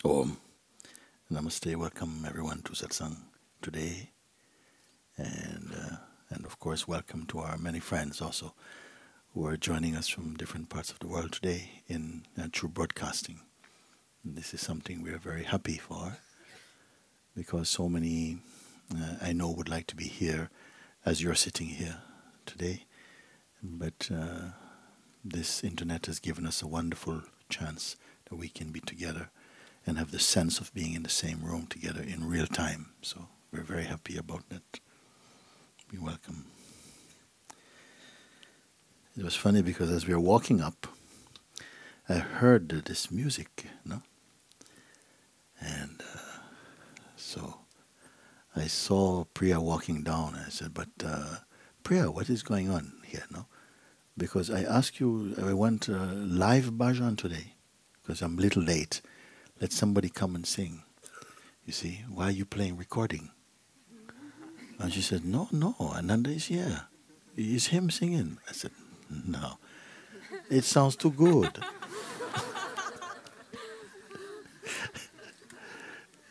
Om. Namaste. Welcome everyone to Satsang today. And of course, welcome to our many friends also who are joining us from different parts of the world today in true broadcasting. And this is something we are very happy for because so many I know would like to be here as you're sitting here today. But this internet has given us a wonderful chance that we can be together and have the sense of being in the same room together in real time. So we're very happy about that. Be welcome. It was funny because as we were walking up, I heard this music, no? And so I saw Priya walking down. I said, but Priya, what is going on here, no? Because I asked you, I want live bhajan today, because I'm a little late. Let somebody come and sing. You see, why are you playing recording? And she said, no, Ananda is here. It's him singing. I said, no, it sounds too good.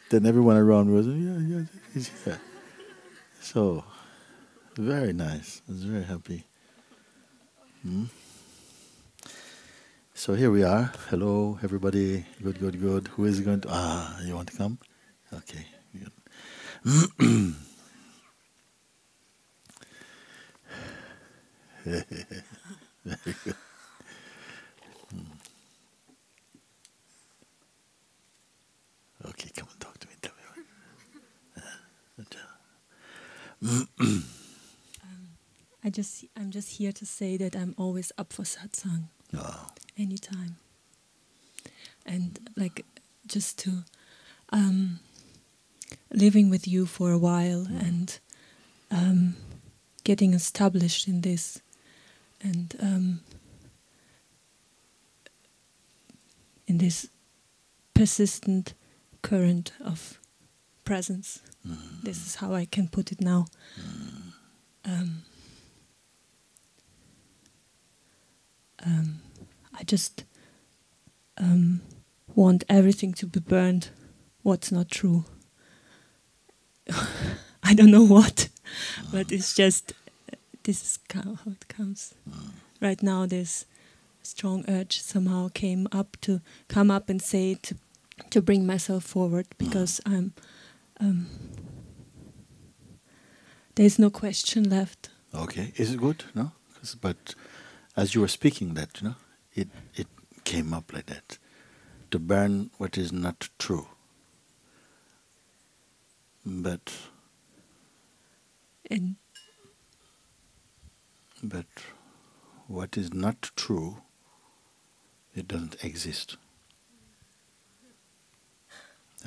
Then everyone around was, yeah, he's here. So, very nice. I was very happy. So here we are. Hello, everybody. Good. Who is going to... you want to come? Okay. Good. Very good. Okay, come and talk to me. Tell me I'm just here to say that I'm always up for satsang. Oh. Anytime. And like just to living with you for a while and getting established in this and in this persistent current of presence. This is how I can put it now. I just want everything to be burned, what's not true. I don't know what, but it's just, this is how it comes. Right now there's a strong urge somehow came up to come up and say to bring myself forward because I'm there's no question left. Okay, is it good? No? But as you were speaking that, it came up like that. To burn what is not true. But what is not true, it doesn't exist.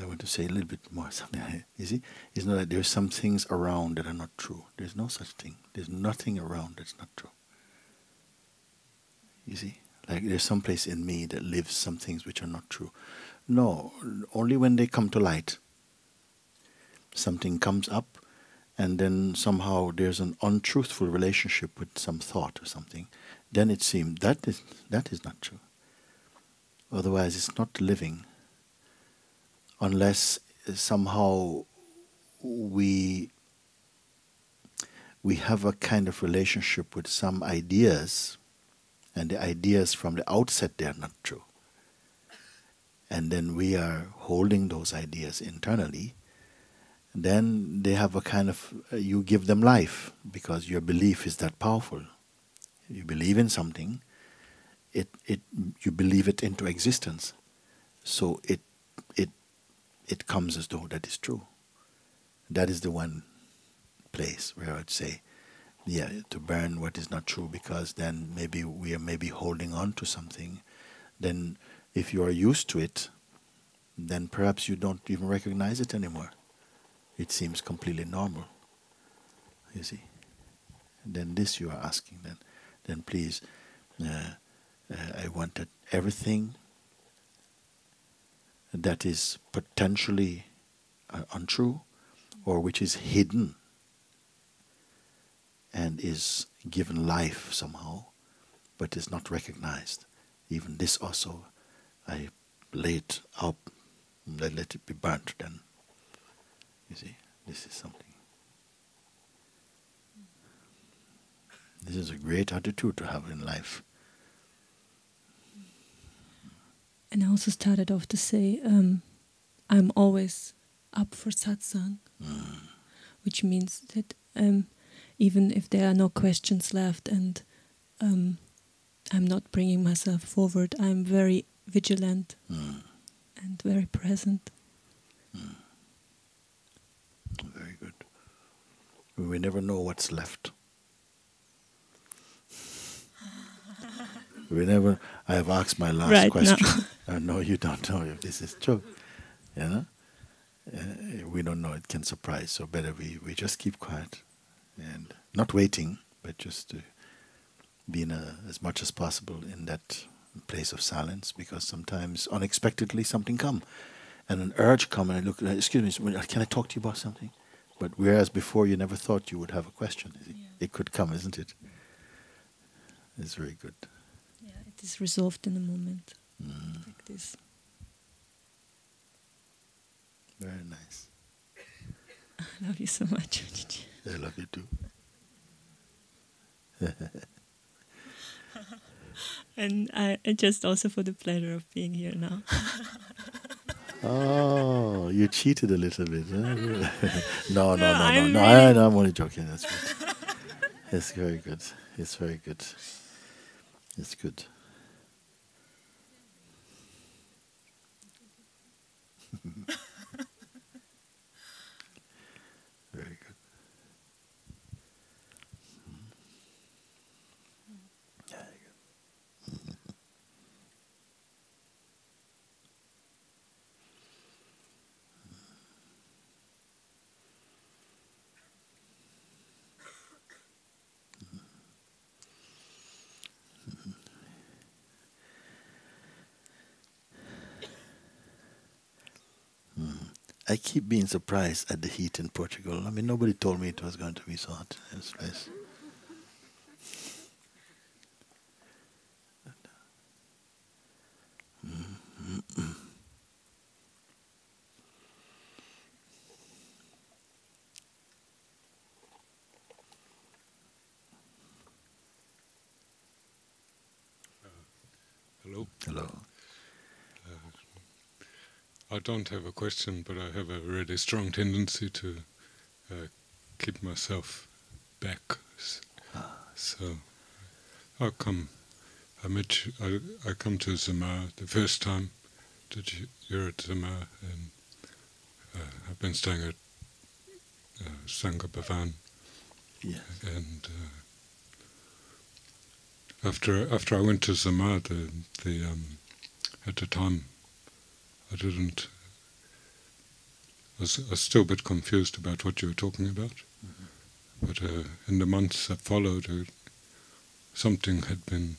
I want to say a little bit more something. You see, it's not that there's some things around that are not true. There's no such thing. There's nothing around that's not true. You see, like there's some place in me that lives some things which are not true. No, only when they come to light. Something comes up, and then somehow there's an untruthful relationship with some thought or something. Then it seems that is not true. Otherwise, it's not living. Unless somehow we have a kind of relationship with some ideas, and the ideas from the outset they are not true. And then we are holding those ideas internally. Then they have a kind of, you give them life because your belief is that powerful. You believe in something, you believe it into existence. So it comes as though that is true. That is the one place where I'd say, yeah, to burn what is not true, because then maybe we are maybe holding on to something. Then if you are used to it, then perhaps you don't even recognize it anymore. It seems completely normal, you see. And then this you are asking, then please, I want that everything that is potentially untrue or which is hidden and is given life somehow, but is not recognized. Even this also, I lay it up let it be burnt then. You see, this is something. This is a great attitude to have in life. And I also started off to say, I'm always up for satsang, which means that even if there are no questions left and I'm not bringing myself forward, I'm very vigilant and very present. Very good. We never know what's left. I have asked my last question. No, you don't know if this is true. You know? We don't know, it can surprise, so better we just keep quiet and not waiting, but just to be as much as possible in that place of silence, because sometimes unexpectedly something come and an urge come and I look, excuse me, can I talk to you about something? But whereas before you never thought you would have a question, it could come, isn't it? It's very good. Yeah, it is resolved in a moment, like this. Very nice. I love you so much. I love you too. And I just also for the pleasure of being here now. Oh, you cheated a little bit. Huh? No, I'm only joking. That's good. It's very good. It's very good. It's good. Very good. Very good. I keep being surprised at the heat in Portugal. I mean, nobody told me it was going to be so hot in this place. Hello. Hello. I don't have a question, but I have a really strong tendency to keep myself back. So I come to Zama the first time that you're at Zama, and I've been staying at Sangha Bhavan. Yes. And after I went to Zama, at the time I was still a bit confused about what you were talking about. But in the months that followed, something had been,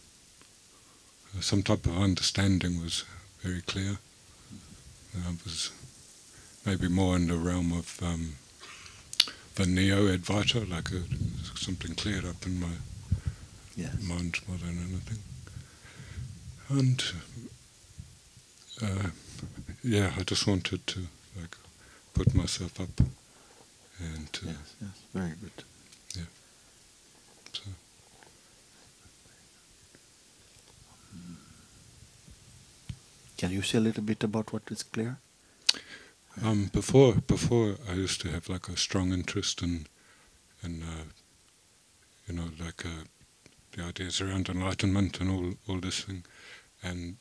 some type of understanding was very clear. I was maybe more in the realm of the neo-advaita, like something cleared up in my mind more than anything. And I just wanted to put myself up and yes, very good. Yeah. So can you say a little bit about what is clear? Before I used to have a strong interest in the ideas around enlightenment and all this thing, and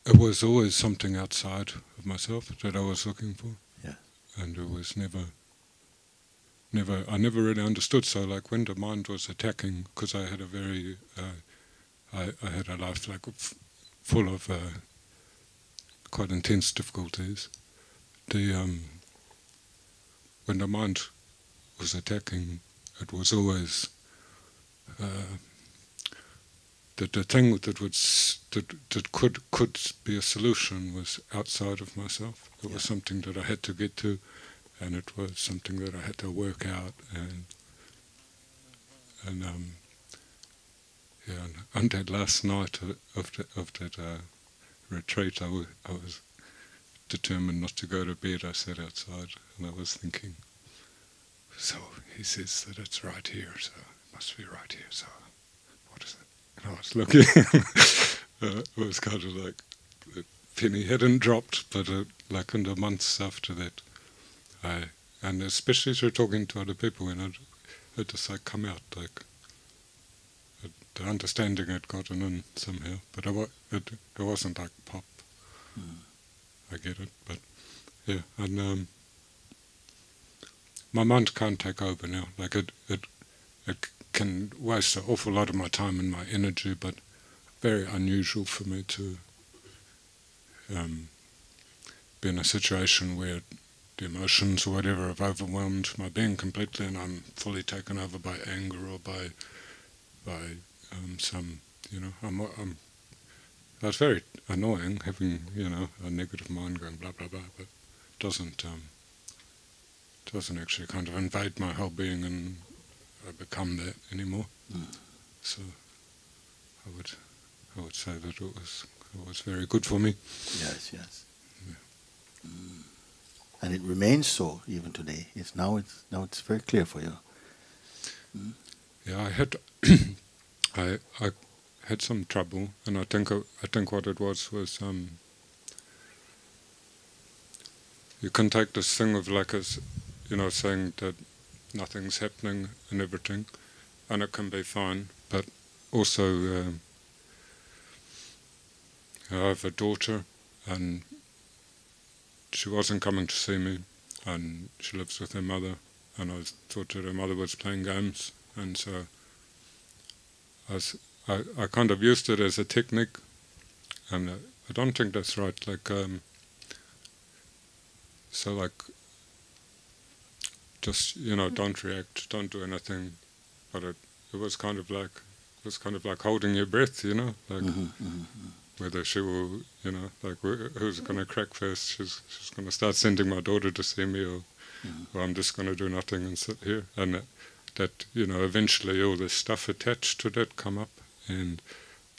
it was always something outside of myself that I was looking for. Yeah. And it was I never really understood. So when the mind was attacking, because I had a very I had a life full of quite intense difficulties. When the mind was attacking, it was always that the thing that could be a solution was outside of myself. It was something that I had to get to, and it was something that I had to work out, and on that last night of that retreat, I was determined not to go to bed. I sat outside and I was thinking, so he says that it's right here, so it must be right here, so what is it? And I was looking, it was kind of like the penny hadn't dropped, but like in the months after that, and especially through talking to other people, when it just like come out, like the understanding had gotten in somehow, but it wasn't like pop. I get it, but yeah, and my mind can't take over now. Like it can waste an awful lot of my time and my energy, but very unusual for me to be in a situation where the emotions or whatever have overwhelmed my being completely, and I'm fully taken over by anger or by some, that's very annoying, having, a negative mind going blah, blah, blah, but it doesn't actually kind of invade my whole being and I become that anymore. So I would say that it was very good for me. Yes. Yeah. And it remains so even today. Now it's very clear for you. Yeah, I had I had some trouble, and I think what it was you can take this thing of like as saying that nothing's happening and everything, and it can be fine, but also I have a daughter, and she wasn't coming to see me, and she lives with her mother, and I thought that her mother was playing games, and so I kind of used it as a technique, and I don't think that's right. Like, so like, just don't react, don't do anything. But it was kind of like holding your breath, like whether she will, like who's going to crack first? She's going to start sending my daughter to see me, or I'm just going to do nothing and sit here, and that eventually all this stuff attached to that come up, and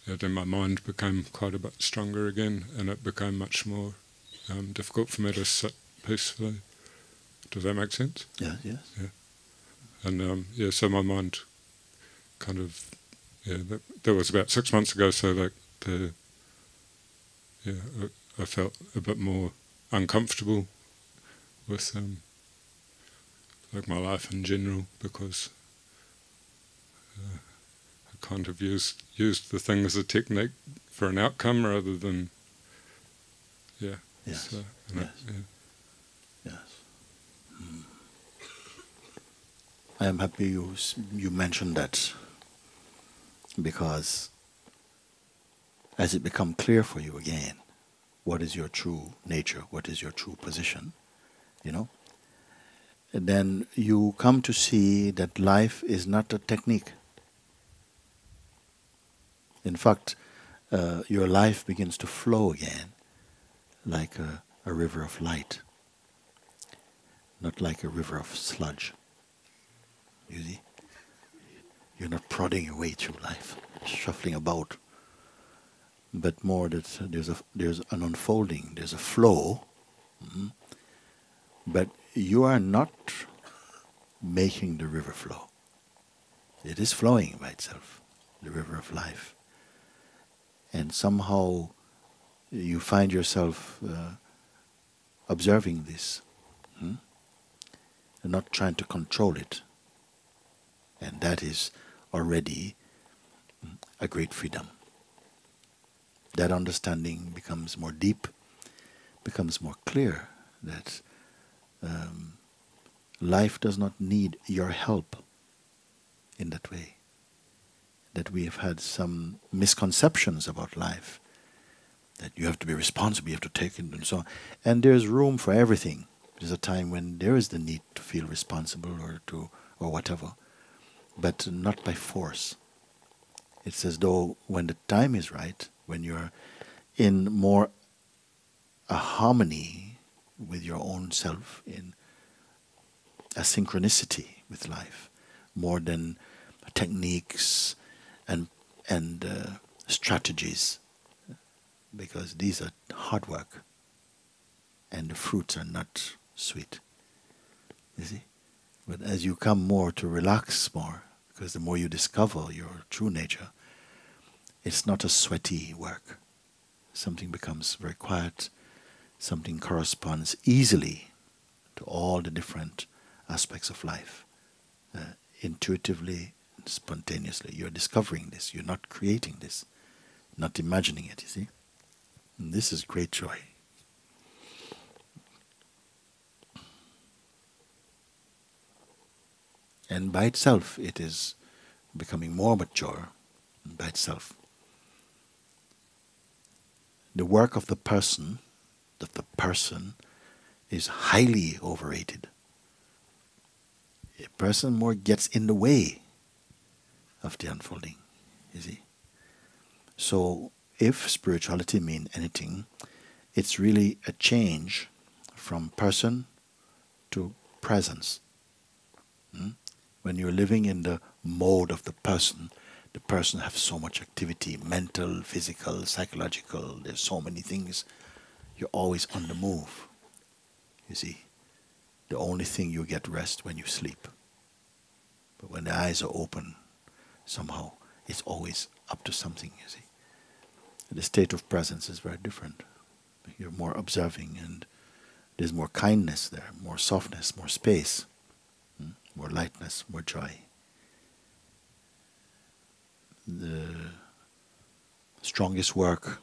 then my mind became quite a bit stronger again, and it became much more difficult for me to sit peacefully. Does that make sense? Yes. Yeah. And so my mind kind of, that was about 6 months ago, so like I felt a bit more uncomfortable with like my life in general, because I kind of used the thing as a technique for an outcome rather than Yes. So, Yes. I am happy you mentioned that, because as it becomes clear for you again, what is your true nature, what is your true position, and then you come to see that life is not a technique. In fact, your life begins to flow again like a river of light, not like a river of sludge. You see? You're not prodding your way through life, shuffling about, but more that there's an unfolding, there's a flow, but you are not making the river flow. It is flowing by itself, the river of life. And somehow you find yourself observing this, and not trying to control it. And that is already a great freedom. That understanding becomes more deep, becomes more clear, that life does not need your help in that way. That we have had some misconceptions about life, that you have to be responsible, you have to take it, and so on. And there's room for everything. There's a time when there is the need to feel responsible or whatever, but not by force. It's as though when the time is right, when you're in more a harmony with your own self, in a synchronicity with life, more than techniques and strategies, because these are hard work and the fruits are not sweet. You see? But as you come more to relax more, because the more you discover your true nature, it's not a sweaty work. Something becomes very quiet, something corresponds easily to all the different aspects of life, intuitively, spontaneously. You're discovering this, you're not creating this, not imagining it, you see. And this is great joy. And by itself, it is becoming more mature by itself. The work of the person, is highly overrated. A person more gets in the way of the unfolding, you see. So if spirituality means anything, it's really a change from person to presence. When you're living in the mode of the person has so much activity, mental, physical, psychological, there's so many things. You're always on the move, you see. The only thing you get rest when you sleep. But when the eyes are open, somehow, it's always up to something, you see. The state of presence is very different. You're more observing and there's more kindness there, more softness, more space, more lightness, more joy. The strongest work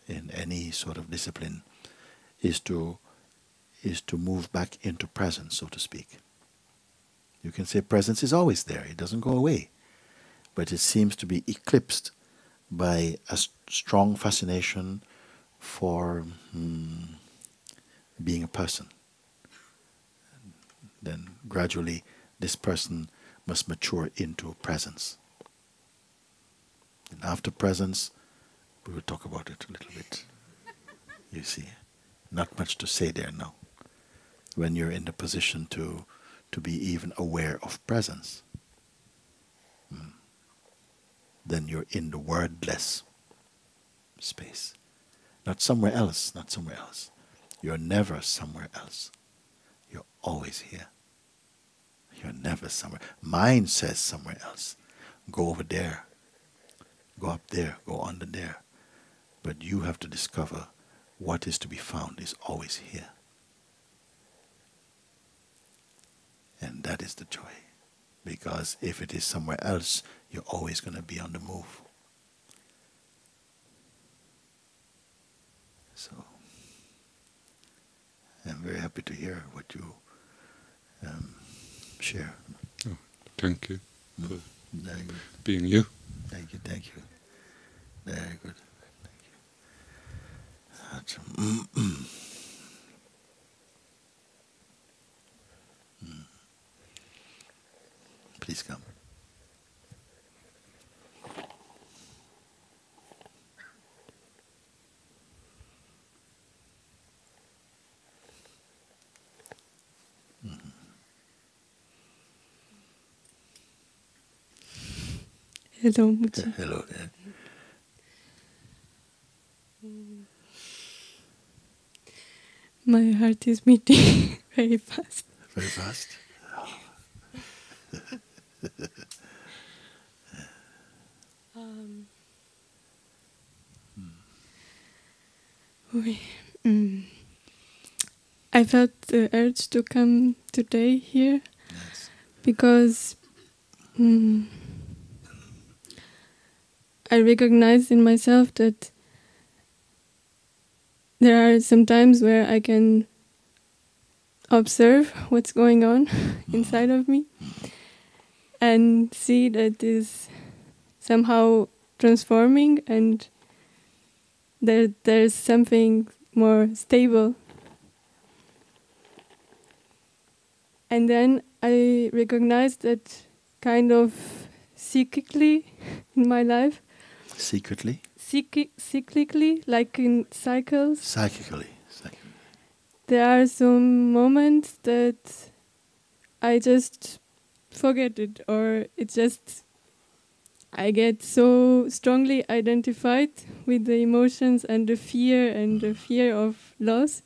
in any sort of discipline is to move back into presence, so to speak. You can say presence is always there, it doesn't go away, but it seems to be eclipsed by a strong fascination for being a person. Then gradually this person must mature into presence. And after presence, we will talk about it a little bit. You see, not much to say there now. When you're in the position to be even aware of presence, then you're in the wordless space. Not somewhere else, not somewhere else. You're never somewhere else. You're always here. You're never somewhere. Mind says somewhere else. Go over there. Go up there. Go under there. But you have to discover what is to be found is always here. And that is the joy. Because if it is somewhere else, you're always going to be on the move. So, I'm very happy to hear what you share. Oh, thank you for Very good. being you. Thank you, thank you. Very good. Thank you. Please come. Hello, Mooji. Hello there. My heart is beating very fast. Very fast. I felt the urge to come today here because I recognize in myself that there are some times where I can observe what's going on inside of me and see that is somehow transforming and there's something more stable. And then I recognize that kind of cyclically in my life. Secretly? Cyclically, like in cycles. Psychically. There are some moments that I just forget it, or it just I get so strongly identified with the emotions and the fear of loss,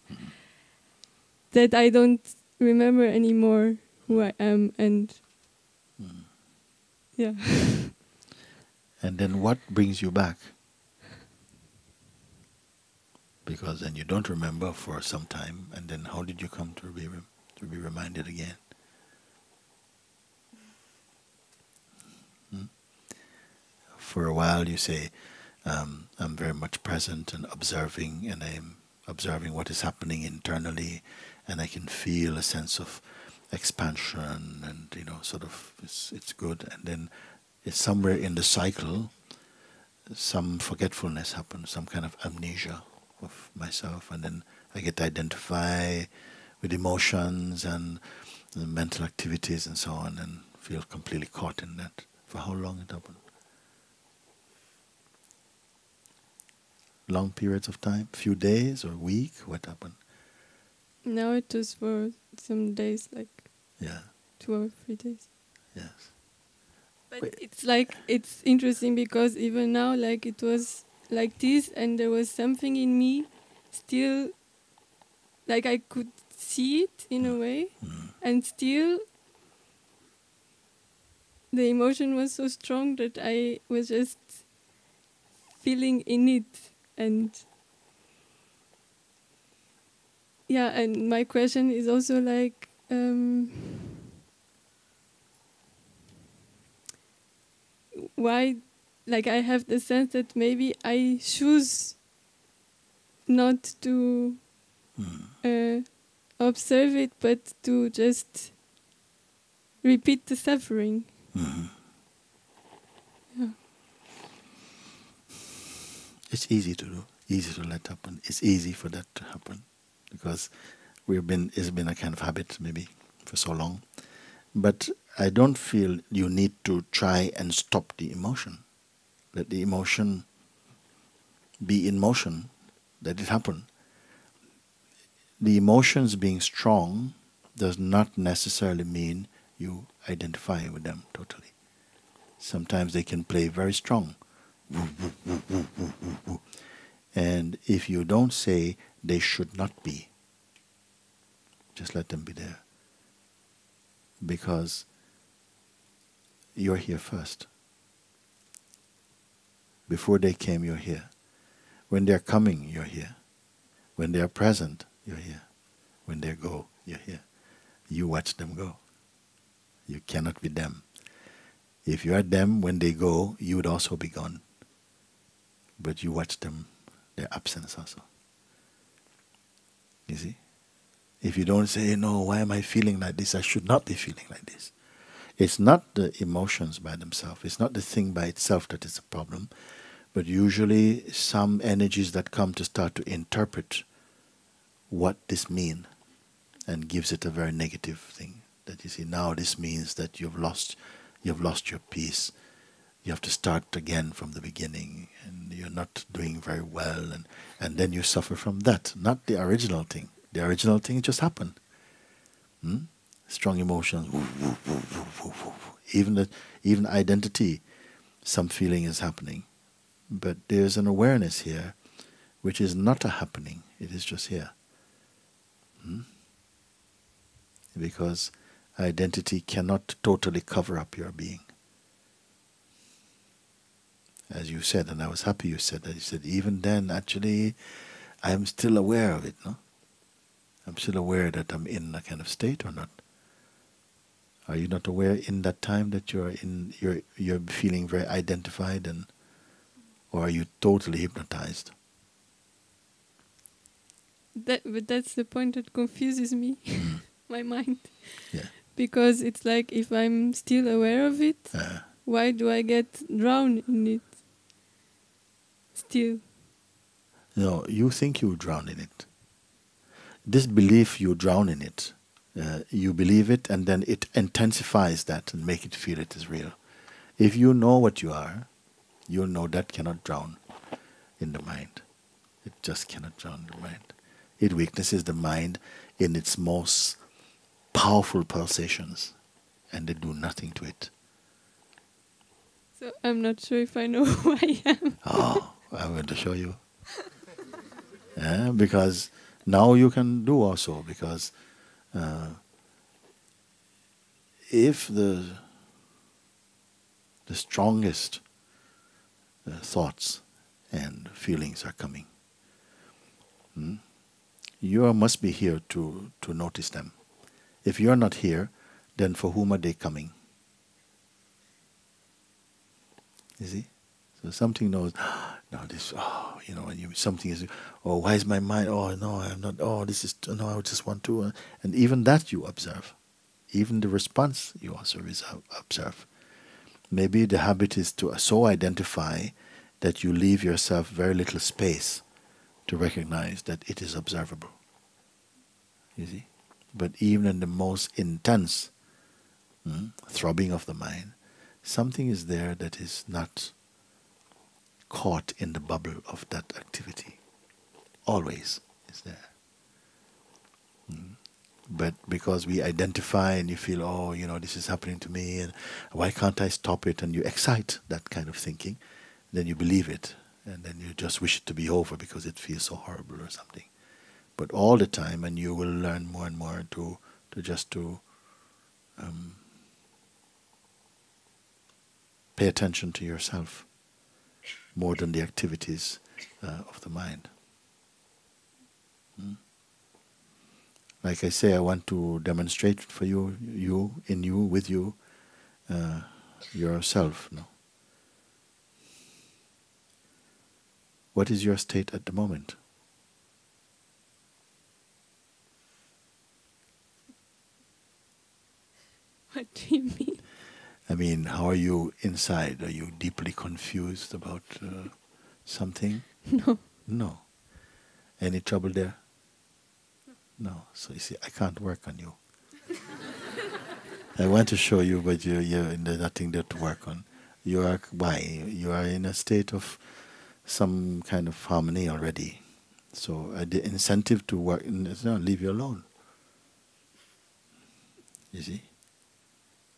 that I don't remember anymore who I am, and yeah. And then what brings you back? Because then you don't remember for some time, and then how did you come to be reminded again? For a while you say, I'm very much present and observing, and I'm observing what is happening internally, and I can feel a sense of expansion, and sort of it's good. And then it's somewhere in the cycle, some forgetfulness happens, some kind of amnesia of myself, and then I get to identify with emotions and mental activities and so on, and feel completely caught in that. For how long it happened? Long periods of time? Few days or week? What happened? Now it was for some days, like 2 or 3 days. Yes. But it's interesting because even now, like, it was like this, and there was something in me still, like I could see it in a way, and still the emotion was so strong that I was just feeling in it. And and my question is also like, why, like, I have the sense that maybe I choose not to observe it, but to just repeat the suffering. It's easy to do, easy to let happen. It's easy for that to happen because it's been a kind of habit maybe for so long. But I don't feel you need to try and stop the emotion. Let the emotion be in motion, let it happen. The emotions being strong does not necessarily mean you identify with them totally. Sometimes they can play very strong. And if you don't say they should not be, just let them be there. Because you're here first. Before they came, you're here. When they're coming, you're here. When they're present, you're here. When they go, you're here. You watch them go. You cannot be them. If you are them, when they go, you would also be gone. But you watch them, their absence also. You see? If you don't say, no, why am I feeling like this? I should not be feeling like this. It's not the emotions by themselves. It's not the thing by itself that is a problem. But usually some energies that come to start to interpret what this means and gives it a very negative thing. That you see, now this means that you've lost your peace. You have to start again from the beginning, and you're not doing very well, and then you suffer from that, not the original thing. The original thing just happened. Strong emotions, even identity, some feeling is happening. But there's an awareness here which is not a happening, it is just here. Because identity cannot totally cover up your being. As you said, and I was happy you said that. You said, even then, actually, I am still aware of it, no? I'm still aware that I'm in a kind of state or not. Are you not aware in that time that you're feeling very identified, or are you totally hypnotized? But that's the point that confuses me, my mind. Yeah. Because it's like, if I'm still aware of it, why do I get drowned in it? Still. No, you think you drown in it. This belief you drown in it, you believe it, and then it intensifies that and make it feel it is real. If you know what you are, you'll know that cannot drown in the mind. It just cannot drown the mind. It weaknesses the mind in its most powerful pulsations, and they do nothing to it. So I'm not sure if I know who I am. Oh, I'm going to show you. Because now you can do also, because if the strongest thoughts and feelings are coming, you must be here to notice them. If you're not here, then for whom are they coming? You see? So something knows, no, this, and something is, why is my mind, no, I'm not, this is, no, I just want to, and even that you observe. Even the response you also observe. Maybe the habit is to so identify that you leave yourself very little space to recognize that it is observable. You see? But even in the most intense throbbing of the mind, something is there that is not caught in the bubble of that activity. Always is there. But because we identify and you feel, this is happening to me, and why can't I stop it? And you excite that kind of thinking, then you believe it, and then you just wish it to be over because it feels so horrible or something. But all the time, and you will learn more and more to pay attention to yourself more than the activities of the mind. Like I say, I want to demonstrate for you, with you, yourself. No? What is your state at the moment? What do you mean? I mean, how are you inside? Are you deeply confused about something? No. No. Any trouble there? No. So you see, I can't work on you. I want to show you, but there's nothing there to work on. You are in a state of some kind of harmony already. So the incentive to work is not leave you alone. You see?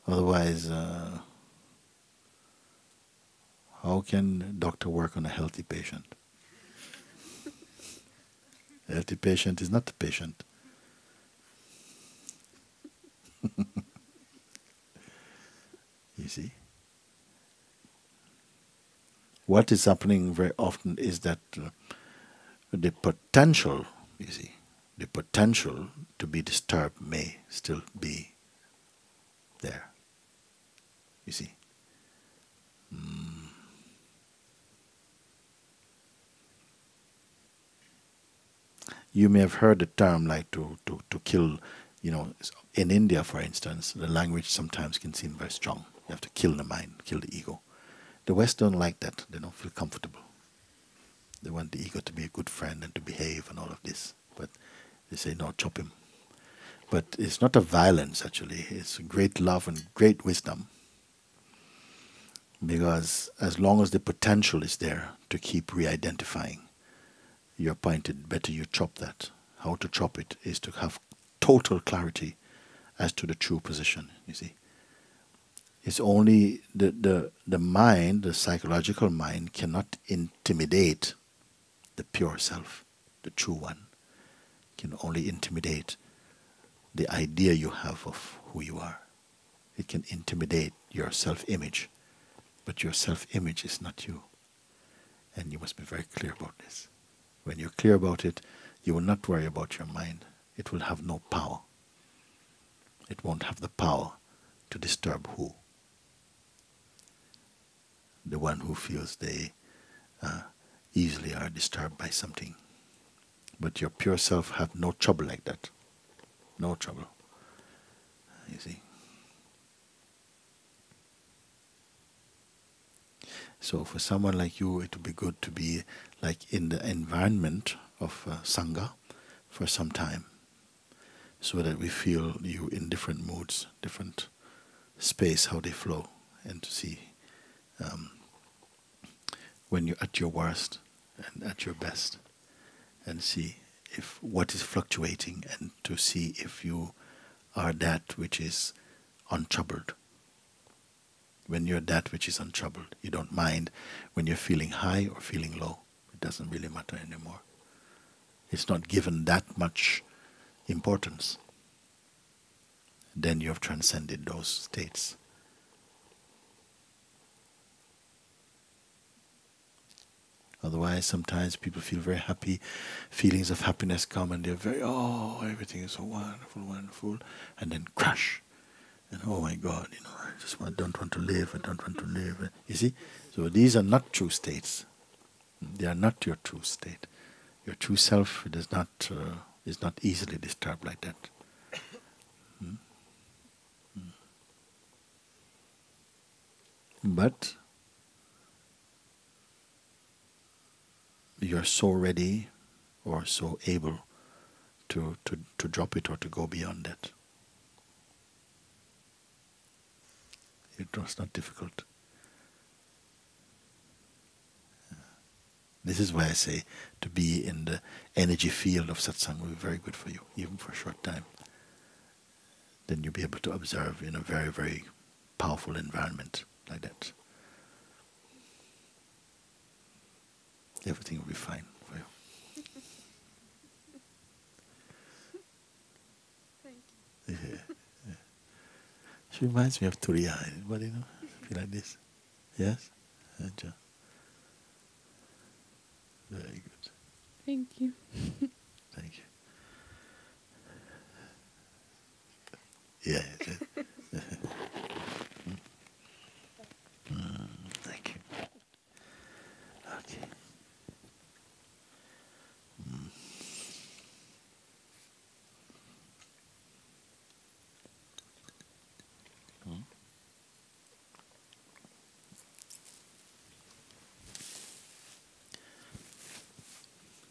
Otherwise, how can a doctor work on a healthy patient? A healthy patient is not the patient. You see? What is happening very often is that the potential, you see, the potential to be disturbed may still be there. You see? You may have heard the term like to kill, in India, for instance, the language sometimes can seem very strong. You have to kill the mind, kill the ego. The West don't like that. They don't feel comfortable. They want the ego to be a good friend and to behave and all of this. But they say, no, chop him. But it's not a violence, actually. It's a great love and great wisdom. Because as long as the potential is there to keep re-identifying, you're pointed, better you chop that. How to chop it is to have total clarity as to the true position, you see. It's only the mind, the psychological mind, cannot intimidate the pure self, the true one. Can only intimidate the idea you have of who you are. It can intimidate your self-image, but your self-image is not you. And you must be very clear about this. When you're clear about it, you will not worry about your mind. It will have no power. It won't have the power to disturb who? The one who feels they easily are disturbed by something. But your pure self have no trouble like that. No trouble. You see. So for someone like you, it would be good to be like in the environment of Sangha for some time, so that we feel you in different moods, different space, how they flow, and to see when you're at your worst and at your best, and see if what is fluctuating, and to see if you are that which is untroubled. When you're that which is untroubled, you don't mind when you're feeling high or feeling low. It doesn't really matter anymore. It's not given that much importance. Then you have transcended those states. Otherwise, sometimes people feel very happy, feelings of happiness come and they're very, oh, everything is so wonderful, wonderful, and then crash. And oh my God, I don't want to live, I don't want to live. You see? So these are not true states. They are not your true state. Your true self is not easily disturbed like that. But you're so ready or so able to drop it or to go beyond that. It was not difficult. This is why I say to be in the energy field of satsang will be very good for you, even for a short time. Then you'll be able to observe in a very, very powerful environment like that. Everything will be fine for you. Thank you. Yeah. She reminds me of Turiya. Anybody know? Feel like this? Yes? Very good. Thank you. Thank you. Yeah. Thank you. Okay.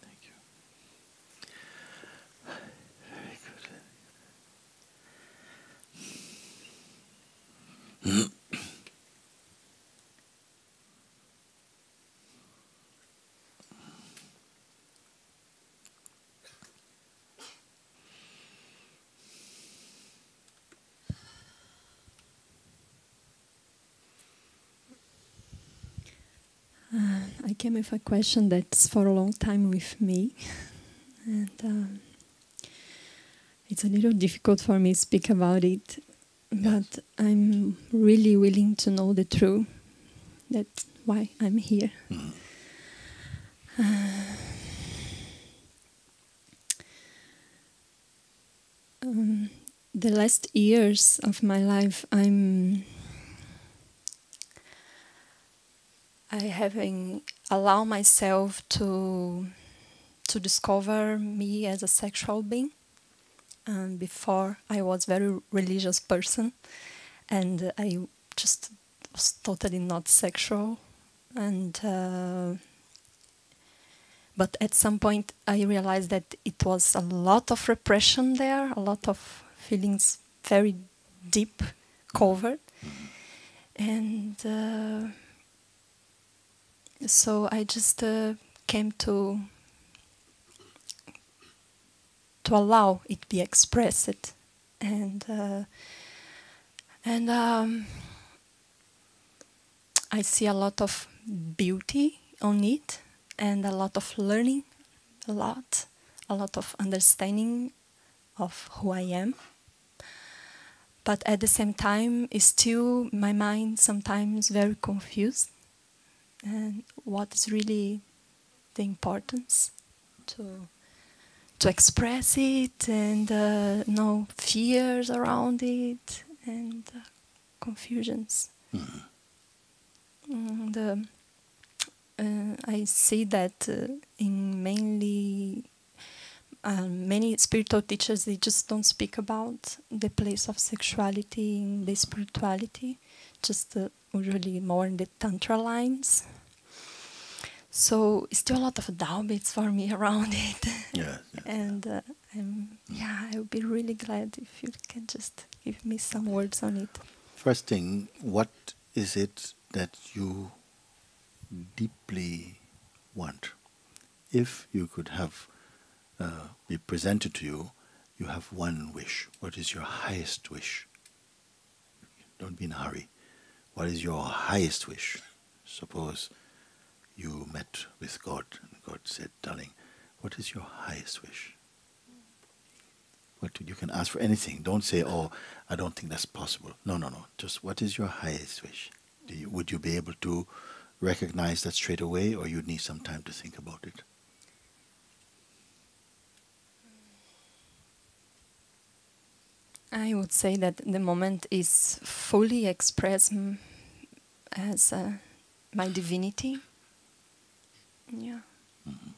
Thank you. Very good. I came with a question that's for a long time with me, and it's a little difficult for me to speak about it, but I'm really willing to know the truth. That's why I'm here. The last years of my life, I haven't allowed myself to discover me as a sexual being. Before, I was a very religious person, and I just was totally not sexual. And but at some point, I realized that it was a lot of repression there, a lot of feelings very deep, covered, and so I just came to allow it be expressed, and I see a lot of beauty on it, and a lot of learning, a lot of understanding of who I am. But at the same time, it's still my mind sometimes very confused. And what is really the importance to express it, and no fears around it, and confusions. And, I see that in many spiritual teachers, they just don't speak about the place of sexuality in the spirituality, just usually more in the tantra lines. So still a lot of doubts for me around it. Yeah. And I would be really glad if you can just give me some words on it. First thing, what is it that you deeply want? If you could have be presented to you, you have one wish. What is your highest wish? Don't be in a hurry. What is your highest wish? Suppose you met with God and God said, darling, what is your highest wish? You can ask for anything. Don't say, oh, I don't think that's possible. No. Just what is your highest wish? Would you be able to recognize that straight away, or you need some time to think about it? I would say that the moment is fully expressed as my divinity. Yeah. Mm-hmm.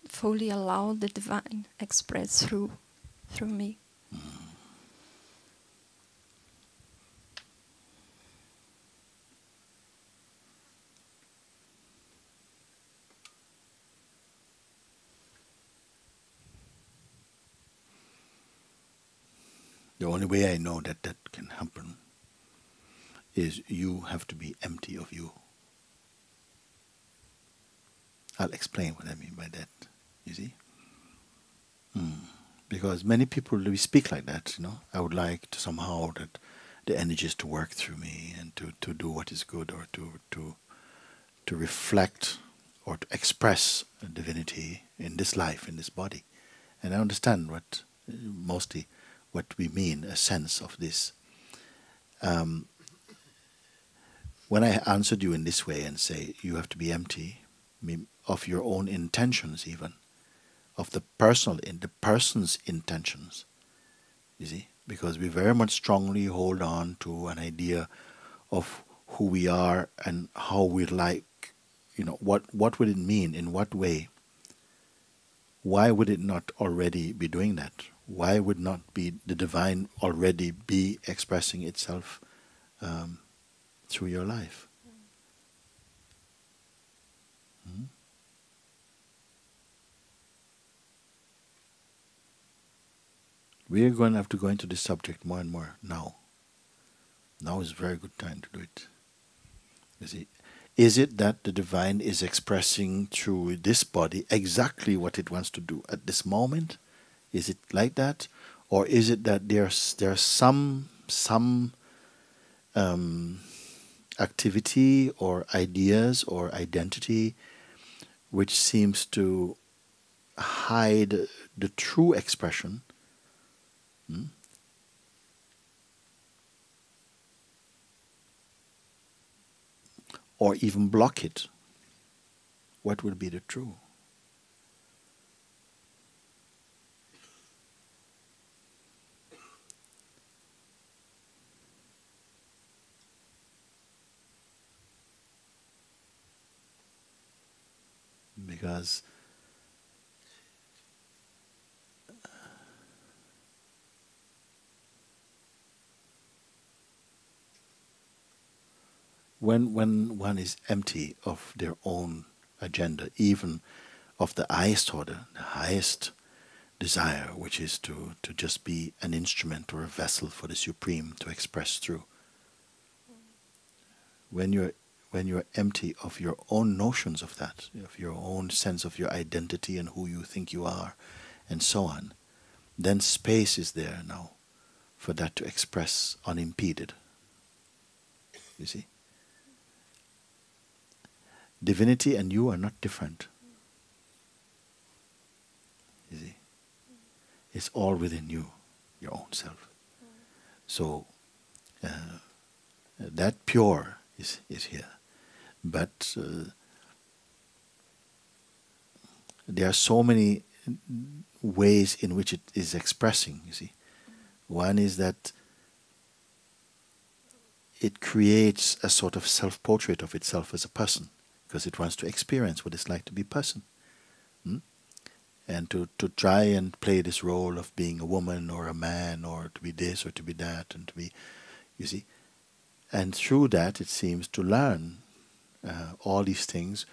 Fully allow the divine express through me. Mm-hmm. The only way I know that that can happen is you have to be empty of you. I'll explain what I mean by that, you see? Because many people, we speak like that, I would like to somehow that the energies to work through me and to do what is good, or to reflect or to express divinity in this life, in this body. And I understand mostly what we mean, a sense of this. When I answered you in this way and say you have to be empty of your own intentions, even of the person's intentions, you see, because we very much strongly hold on to an idea of who we are and how we like, what would it mean, in what way? Why would it not already be doing that? Why would not be the divine already be expressing itself through your life? We are going to have to go into this subject more and more now. Now is a very good time to do it. You see, is it that the divine is expressing through this body exactly what it wants to do at this moment? Is it like that, or is it that there's some activity or ideas or identity which seems to hide the true expression? Or even block it? What would be the true? Because when one is empty of their own agenda, even of the highest order, the highest desire, which is to just be an instrument or a vessel for the Supreme to express through. When you're empty of your own notions of that, of your own sense of your identity and who you think you are, and so on, then space is there now for that to express unimpeded. You see? Divinity and you are not different. You see? It's all within you, your own self. So that pure is here. But there are so many ways in which it is expressing, you see. One is that it creates a sort of self-portrait of itself as a person, because it wants to experience what it's like to be a person. And to try and play this role of being a woman or a man, or to be this or to be that, and to be, you see. And through that it seems to learn all these things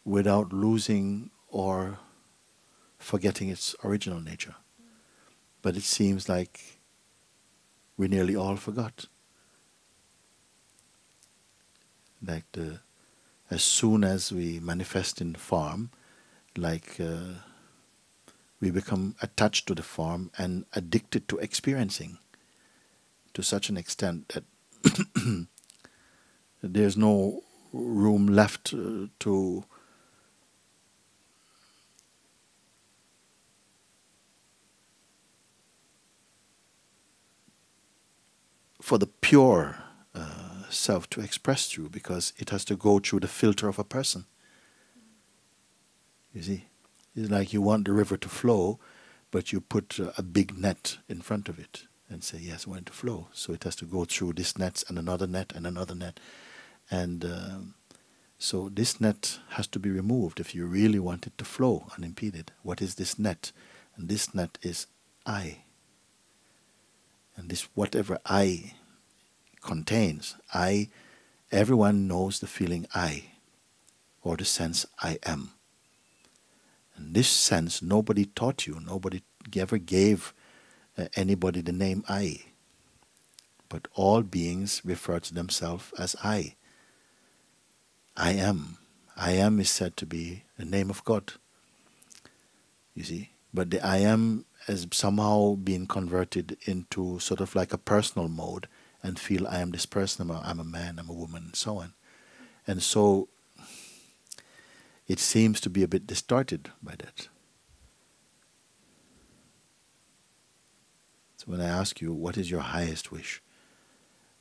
without losing or forgetting its original nature. But it seems like we nearly all forgot. Like as soon as we manifest in form, like we become attached to the form and addicted to experiencing to such an extent that there's no room left for the pure self to express through, because it has to go through the filter of a person. You see, it's like you want the river to flow, but you put a big net in front of it and say, yes, I want it to flow. So it has to go through this net and another net and another net. And so this net has to be removed if you really want it to flow unimpeded. What is this net? And this net is I. And this, whatever I contains, I, everyone knows the feeling I, or the sense I am. And this sense, nobody taught you, nobody ever gave anybody the name I. But all beings refer to themselves as I. I am. I am is said to be the name of God. You see? But the I am has somehow been converted into sort of like a personal mode, and feel I am this person, I'm a man, I'm a woman, and so on. And so it seems to be a bit distorted by that. So when I ask you, what is your highest wish?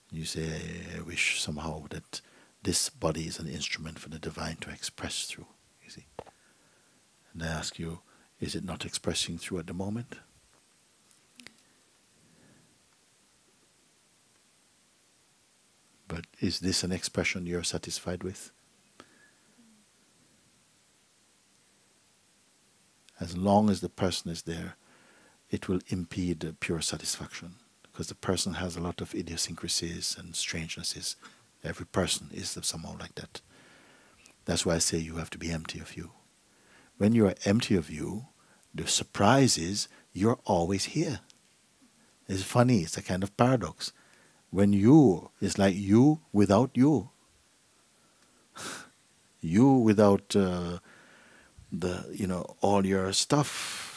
You say, I wish somehow that this body is an instrument for the divine to express through, you see. And I ask you, is it not expressing through at the moment? But is this an expression you're satisfied with? As long as the person is there, it will impede pure satisfaction, because the person has a lot of idiosyncrasies and strangenesses. Every person is somehow like that. That's why I say you have to be empty of you. When you are empty of you, the surprise is you're always here. It's funny, it's a kind of paradox. When you, it's like you without you. You without all your stuff.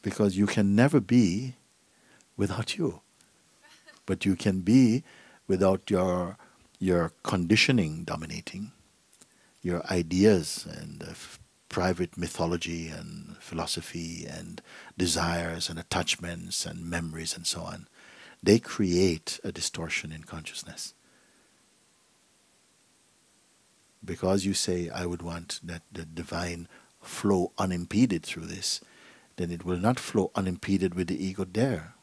Because you can never be without you. But you can be without your conditioning dominating, your ideas and private mythology and philosophy and desires and attachments and memories and so on. They create a distortion in consciousness. Because you say, I would want that the divine flow unimpeded through this, then it will not flow unimpeded with the ego there.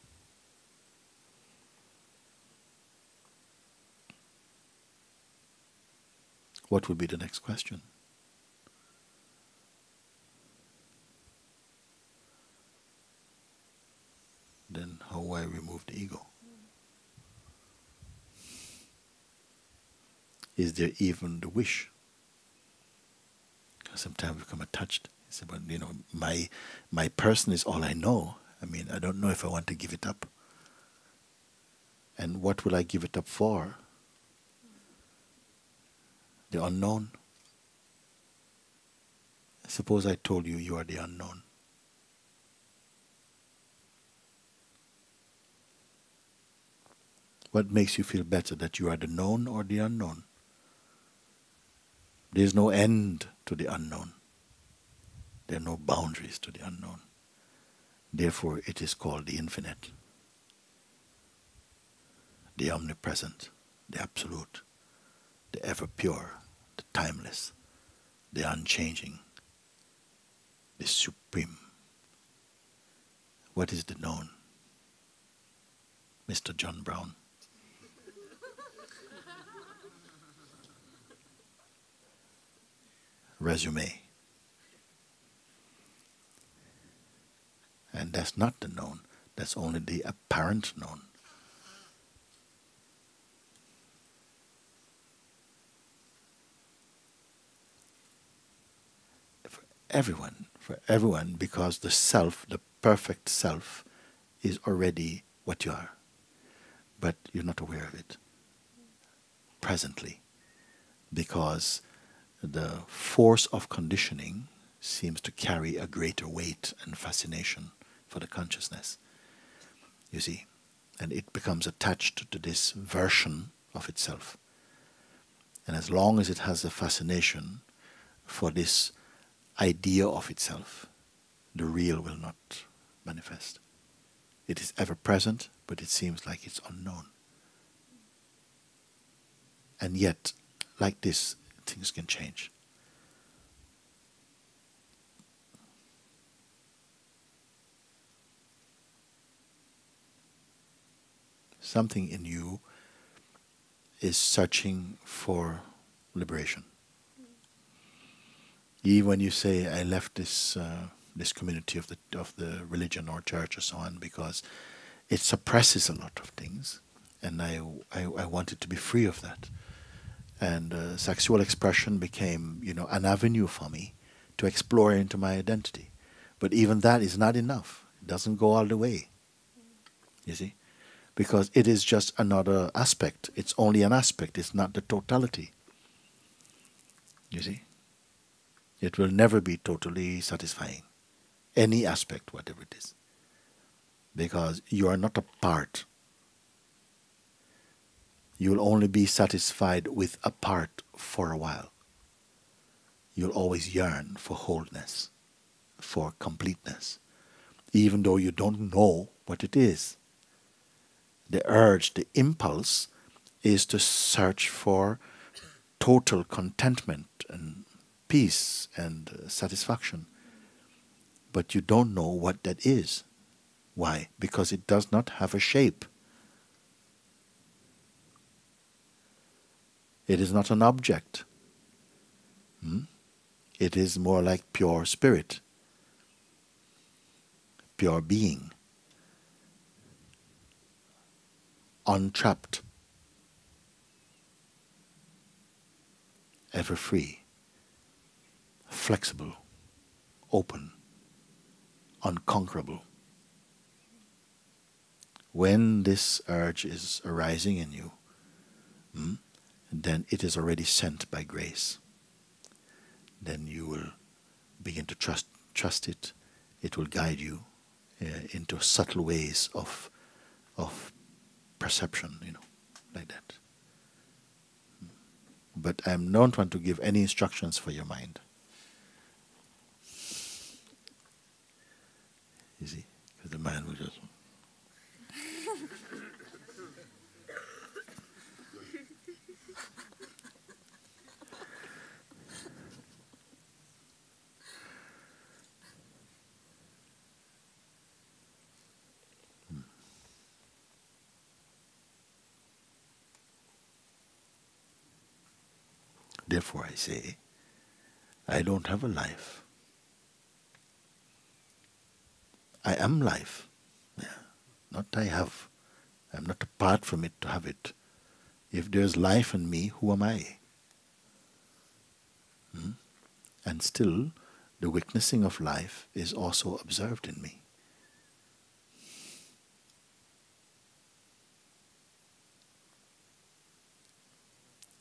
What would be the next question? Then how will I remove the ego? Is there even the wish? Because sometimes we become attached. It's about, my person is all I know. I mean, I don't know if I want to give it up. And what will I give it up for? The unknown. Suppose I told you you are the unknown. What makes you feel better, that you are the known or the unknown? There is no end to the unknown. There are no boundaries to the unknown. Therefore, it is called the infinite, the omnipresent, the absolute, the ever pure, the timeless, the unchanging, the supreme. What is the known? Mr. John Brown. Resume. And that's not the known, that's only the apparent known. For everyone, because the self, the perfect self, is already what you are. But you're not aware of it presently, because the force of conditioning seems to carry a greater weight and fascination for the consciousness. You see, And it becomes attached to this version of itself. And as long as it has a fascination for this idea of itself, the real will not manifest. It is ever present, but it seems like it's unknown. And yet, like this, things can change. Something in you is searching for liberation. Even when you say, "I left this this community of the religion or church or so on because it suppresses a lot of things, and I wanted to be free of that." And sexual expression became, an avenue for me to explore into my identity. But even that is not enough. It doesn't go all the way. You see? Because it is just another aspect. It's only an aspect. It's not the totality. You see? It will never be totally satisfying. Any aspect, whatever it is. Because you are not a part. You will only be satisfied with a part for a while. You'll always yearn for wholeness, for completeness, even though you don't know what it is. The urge, the impulse, is to search for total contentment and peace and satisfaction. But you don't know what that is. Why? Because it does not have a shape. It is not an object. It is more like pure spirit, pure being, untrapped, ever free, flexible, open, unconquerable. When this urge is arising in you, then it is already sent by grace. Then you will begin to trust it. It will guide you into subtle ways of perception, like that. But I don't want to give any instructions for your mind. You see? Because the mind will just... Therefore I say, I don't have a life. I am life. Yeah. Not I have. I'm not apart from it to have it. If there's life in me, who am I? And still, the witnessing of life is also observed in me.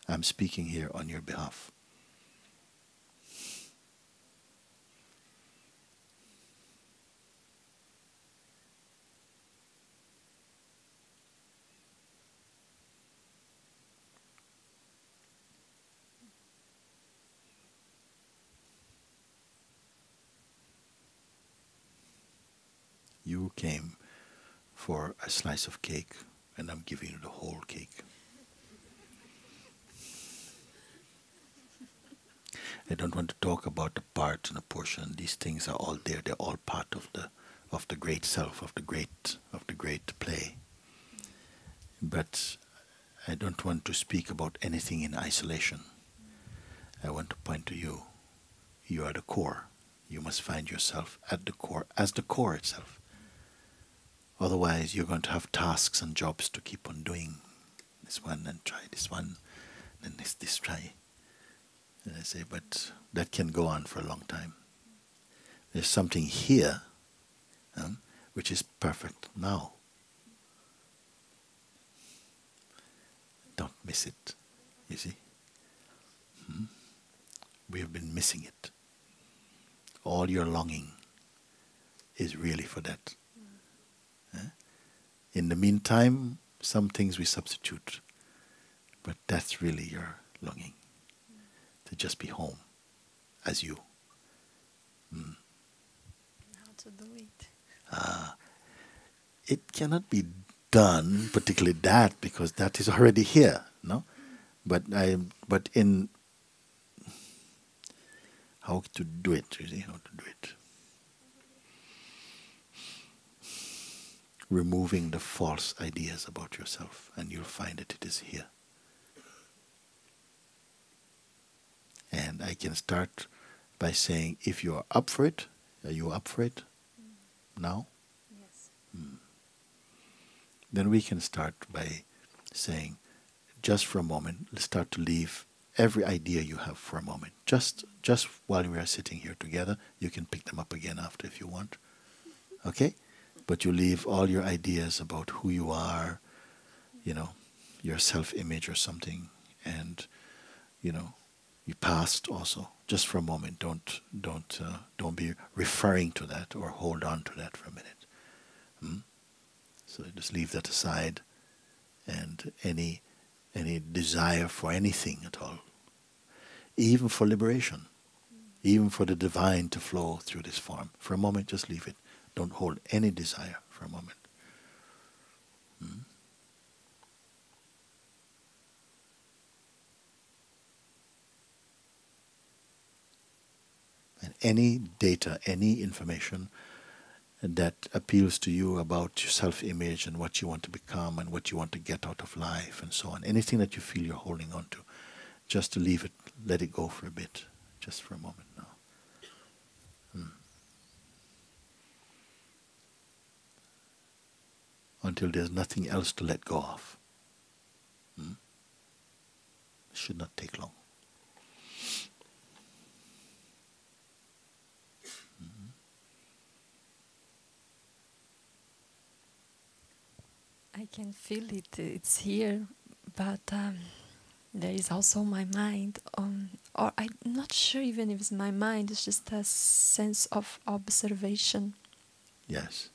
I'm speaking here on your behalf. You came for a slice of cake, and I'm giving you the whole cake. I don't want to talk about the part and the portion. These things are all there. They're all part of the great self, of the great play. But I don't want to speak about anything in isolation. I want to point to you. You are the core. You must find yourself at the core, as the core itself. Otherwise, you're going to have tasks and jobs to keep on doing. This one and try this one, then this try. And I say, but that can go on for a long time. There's something here which is perfect now. Don't miss it, you see. We have been missing it. All your longing is really for that. In the meantime, some things we substitute, but that's really your longing, to just be home as you. How to do it? It cannot be done, particularly that, because that is already here, no? But in how to do it, you see, how to do it. Removing the false ideas about yourself, and you'll find that it is here. And I can start by saying, if you are up for it, are you up for it now? Yes. Then we can start by saying, just for a moment, let's start to leave every idea you have for a moment. Just while we are sitting here together, you can pick them up again after if you want. Okay? But you leave all your ideas about who you are, your self-image or something, and your past also. Just for a moment, don't be referring to that or hold on to that for a minute. So just leave that aside, and any desire for anything at all, even for liberation, even for the divine to flow through this form. For a moment, just leave it. Don't hold any desire for a moment. And any data, any information that appeals to you about your self-image and what you want to become and what you want to get out of life and so on, anything that you feel you're holding on to, just to leave it, let it go for a bit, just for a moment now. Until there's nothing else to let go of. It should not take long. I can feel it. It's here, but there is also my mind. Or I'm not sure even if it's my mind. It's just a sense of observation. Yes.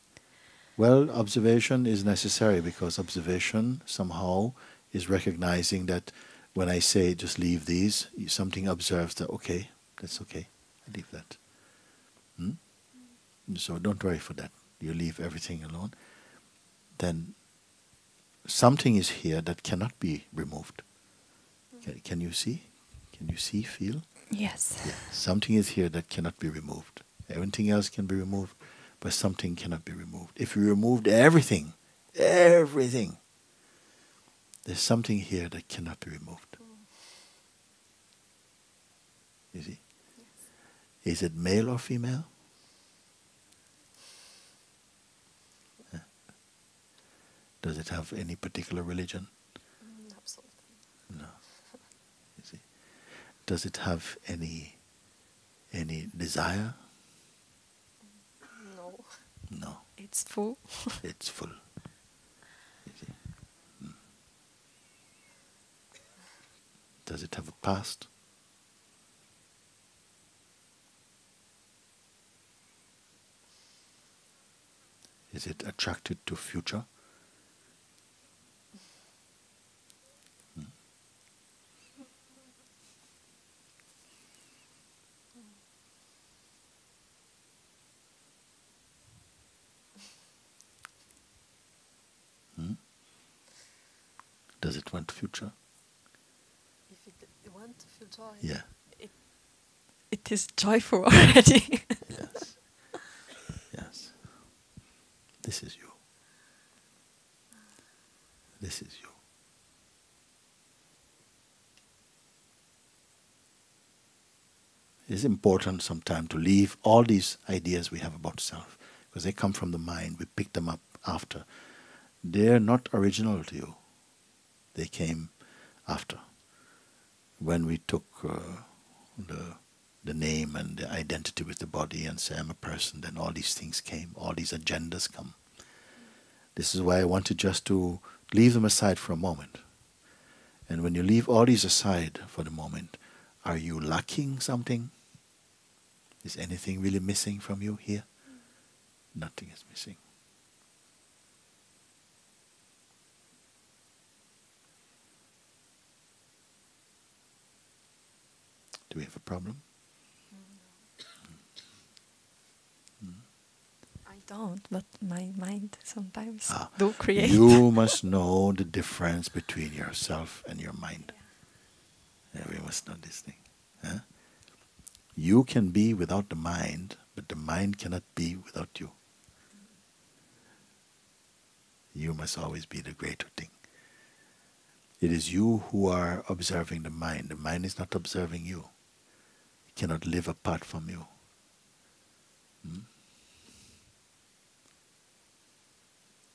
Well, observation is necessary, because observation somehow is recognizing that when I say just leave these, something observes that, okay, that's okay, I leave that. So don't worry for that. You leave everything alone. Then something is here that cannot be removed. Can you see? Can you see, feel? Yes. Yeah. Something is here that cannot be removed. Everything else can be removed, but something cannot be removed. If you removed everything, there's something here that cannot be removed. You see? Yes. Is it male or female? Does it have any particular religion? Absolutely. No. You see? Does it have any desire? No. No. It's full. It's full. You see? Does it have a past? Is it attracted to future? Does it want future? If it wants to feel joy, Yeah. it is joyful already. Yes. Yes. This is you. This is you. It's important sometimes to leave all these ideas we have about self, because they come from the mind. We pick them up after. They're not original to you. They came after. When we took the name and the identity with the body and say I'm a person, then all these things came, all these agendas come. This is why I wanted just to leave them aside for a moment. And when you leave all these aside for the moment, are you lacking something? Is anything really missing from you here? Nothing is missing. we have a problem? I don't, but my mind sometimes do create. You must know the difference between yourself and your mind. Yeah, we must know this thing. Huh? You can be without the mind, but the mind cannot be without you. You must always be the greater thing. It is you who are observing the mind. The mind is not observing you. It cannot live apart from you.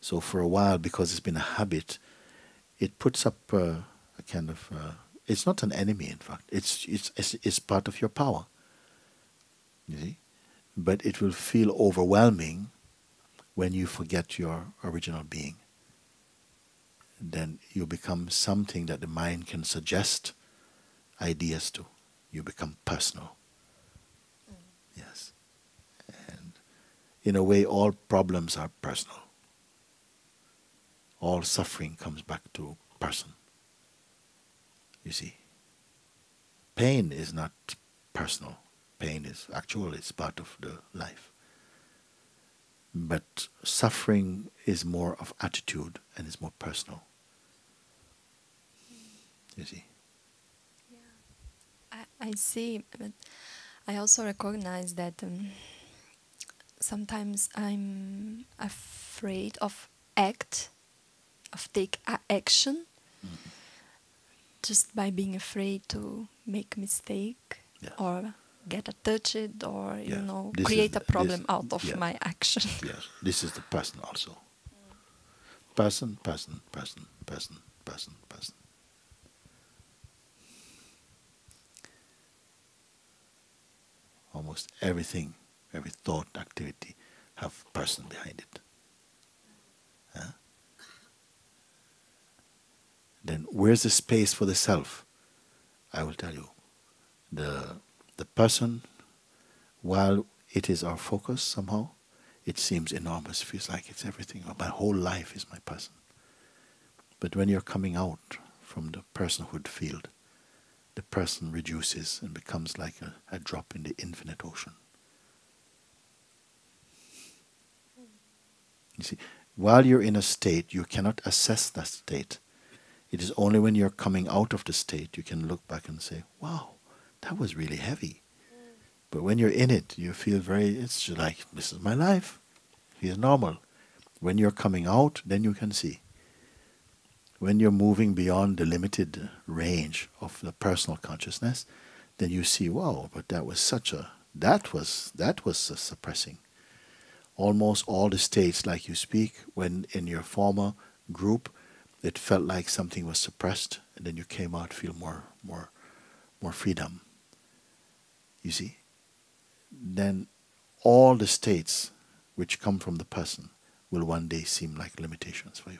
So for a while, because it's been a habit, it puts up a kind of... it's not an enemy, in fact. It's part of your power. You see? But it will feel overwhelming when you forget your original being. Then you become something that the mind can suggest ideas to. You become personal. Yes. And in a way, all problems are personal. All suffering comes back to person. You see. Pain is not personal. Pain is actual, it's part of the life. But suffering is more of attitude and is more personal. You see? Yeah, I see, but I also recognize that sometimes I'm afraid of take action, just by being afraid to make mistake or get touched or create a problem out of my action. Yes, this is the person also. Person, person, person, person, person, person. Almost everything, every thought, activity, have person behind it. Huh? Then where's the space for the self? I will tell you. The person, while it is our focus somehow, it seems enormous, feels like it's everything. My whole life is my person. But when you're coming out from the personhood field, the person reduces and becomes like a drop in the infinite ocean. You see, while you're in a state, you cannot assess that state. It is only when you're coming out of the state you can look back and say, wow, that was really heavy. But when you're in it, you feel it's just like, this is my life. It's normal. When you're coming out, then you can see. When you're moving beyond the limited range of the personal consciousness, then you see, wow, but that was suppressing. Almost all the states, like you speak, when in your former group, it felt like something was suppressed, and then you came out, feel more freedom. You see? Then all the states which come from the person will one day seem like limitations for you.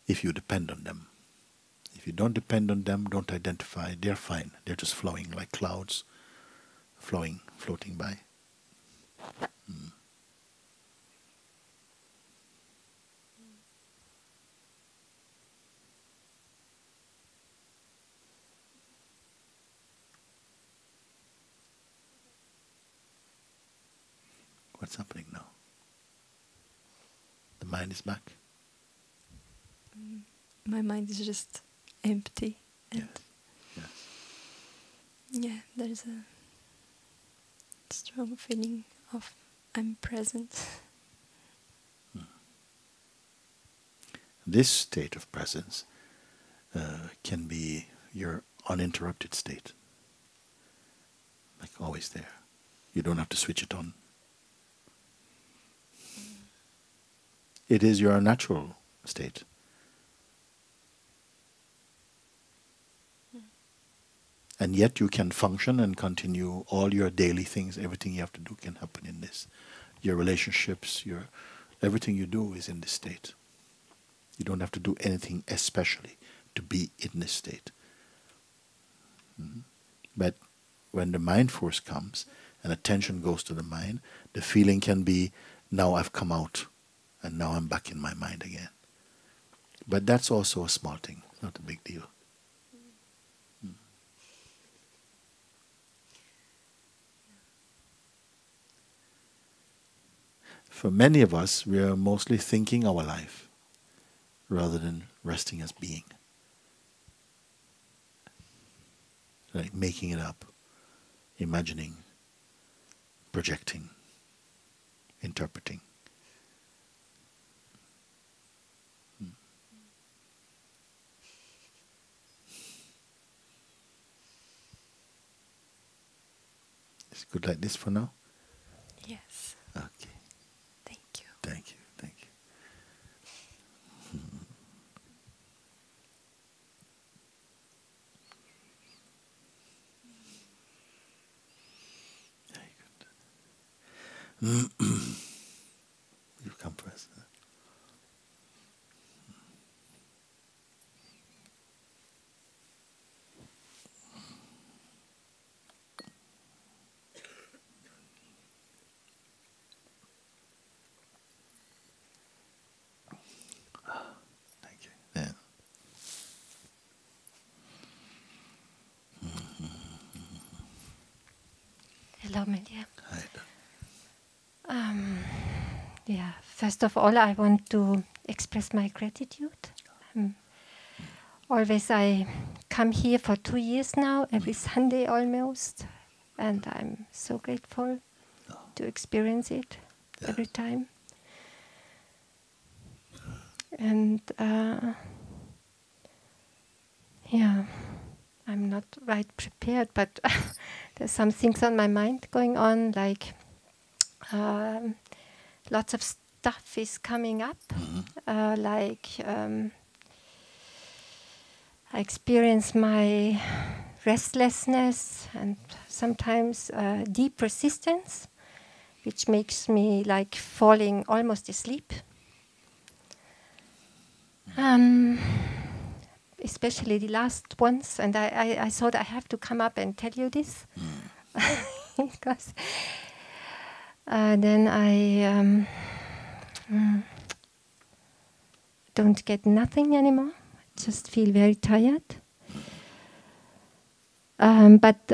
If you depend on them. If you don't depend on them, don't identify, they're fine. They're just flowing like clouds, floating by. What's happening now? The mind is back. My mind is just empty. And yeah, there's a strong feeling of I'm present. This state of presence can be your uninterrupted state. Like always there. You don't have to switch it on. It is your natural state. And yet you can function and continue all your daily things. Everything you have to do can happen in this. Your relationships, everything you do is in this state. You don't have to do anything especially to be in this state. But when the mind force comes and attention goes to the mind, the feeling can be, now I've come out and now I'm back in my mind again. But that's also a small thing, not a big deal. for many of us, we are mostly thinking our life rather than resting as being. Like making it up, imagining, projecting, interpreting. It's good like this for now? Yes. Okay. Thank you. Thank you. Thank you. Very good. You come first. Thank you. Yeah. Hello, Melia. Hi. Yeah, first of all, I want to express my gratitude. Always, I come here for 2 years now, every Sunday almost, and I'm so grateful to experience it every time. And yeah, I'm not right prepared, but there's some things on my mind going on, like lots of stuff is coming up, I experience my restlessness and sometimes deep resistance, which makes me like falling almost asleep. Especially the last ones, and I thought I have to come up and tell you this, because then I don't get nothing anymore. Just feel very tired. But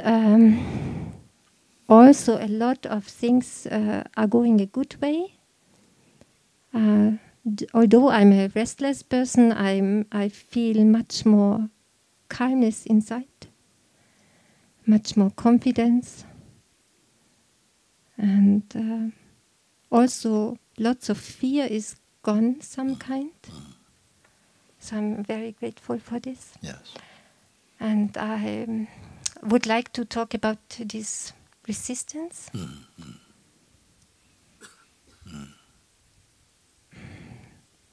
also a lot of things are going a good way. Although I'm a restless person, I feel much more calmness inside, much more confidence, and also lots of fear is gone, some kind. So I'm very grateful for this. Yes. And I would like to talk about this resistance.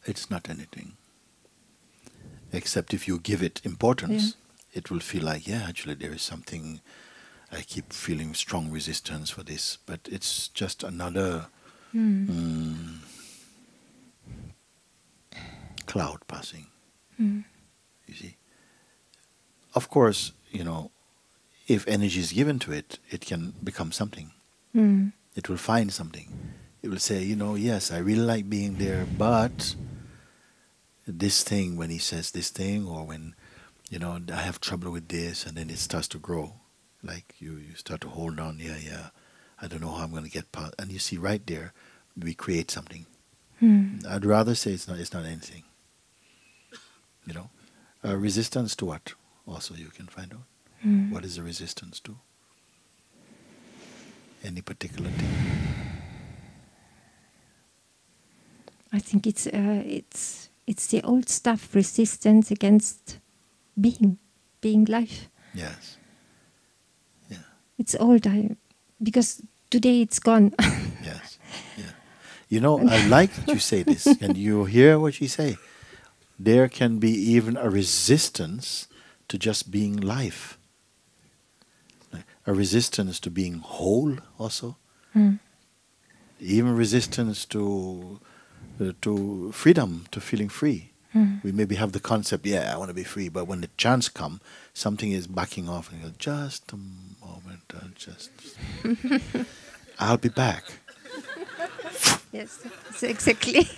It's not anything. Except if you give it importance, it will feel like, yeah, actually there is something, I keep feeling strong resistance for this, but it's just another cloud passing. You see? Of course, if energy is given to it, it can become something. It will find something. It will say, yes, I really like being there, but this thing, when he says this thing, or when, I have trouble with this, and then it starts to grow. Like you start to hold on, I don't know how I'm going to get past. And you see right there, we create something. I'd rather say it's not anything. Resistance to what? Also, you can find out. What is the resistance to? Any particular thing? I think it's the old stuff, resistance against being life. Yes. Yeah. It's old, because today it's gone. Yes. Yeah. I like that you say this, and you hear what you say. There can be even a resistance to just being life. A resistance to being whole also. Even resistance to freedom, to feeling free. We maybe have the concept, I want to be free, but when the chance comes, something is backing off and you go, just a moment, I'll be back. Yes, exactly.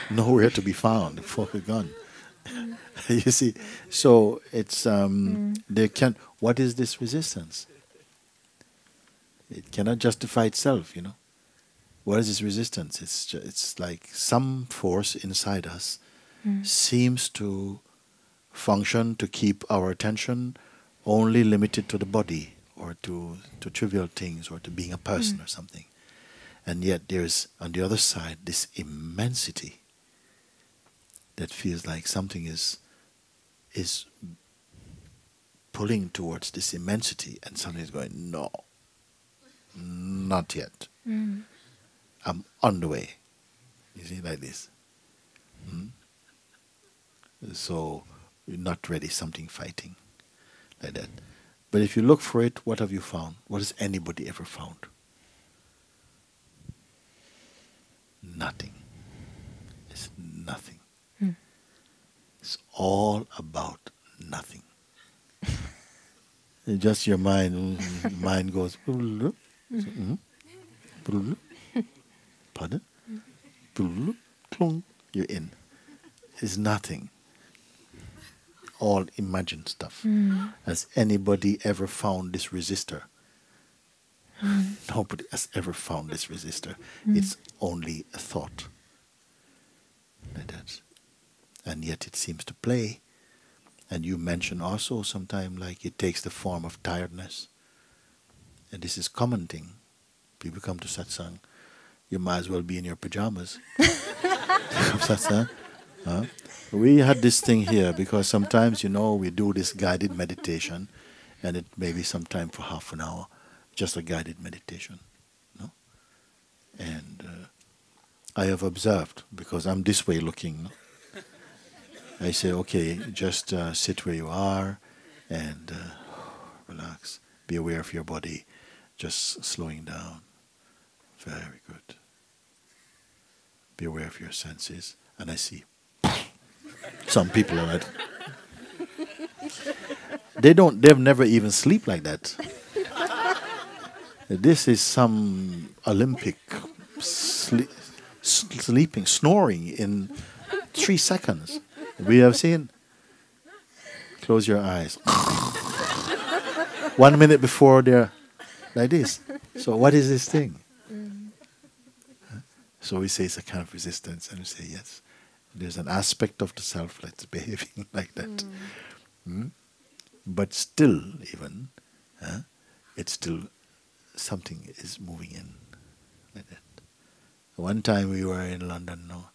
Nowhere to be found before we're gone. You see, so it's what is this resistance? It cannot justify itself, What is this resistance? It's like some force inside us seems to function to keep our attention only limited to the body or to trivial things or to being a person or something. And yet there's on the other side this immensity that feels like something is pulling towards this immensity, and something is going, no, not yet. I'm on the way. You see, like this. So you're not ready, something fighting, like that. But if you look for it, what have you found? What has anybody ever found? Nothing. It's nothing. It's all about nothing. Just your mind goes, pardon? You're in. It's nothing. All imagined stuff. Has anybody ever found this resistor? Nobody has ever found this resistor. It's only a thought. Like that. And yet it seems to play. And you mention also sometimes like it takes the form of tiredness. And this is common thing. People come to satsang, you might as well be in your pajamas. Satsang. We had this thing here because sometimes, we do this guided meditation, and it may be sometime for half an hour, just a guided meditation. No? And I have observed, because I'm this way looking, no? I say, okay, just sit where you are and relax. Be aware of your body, just slowing down. Very good. Be aware of your senses. And I see some people are like, they've never even sleep like that. This is some Olympic sleeping, snoring in 3 seconds. We have seen. Close your eyes. 1 minute before they're like this. So what is this thing? So we say it's a kind of resistance, and we say yes. There's an aspect of the self that's behaving like that. But still, even, it's still something is moving in like that. One time we were in London, no?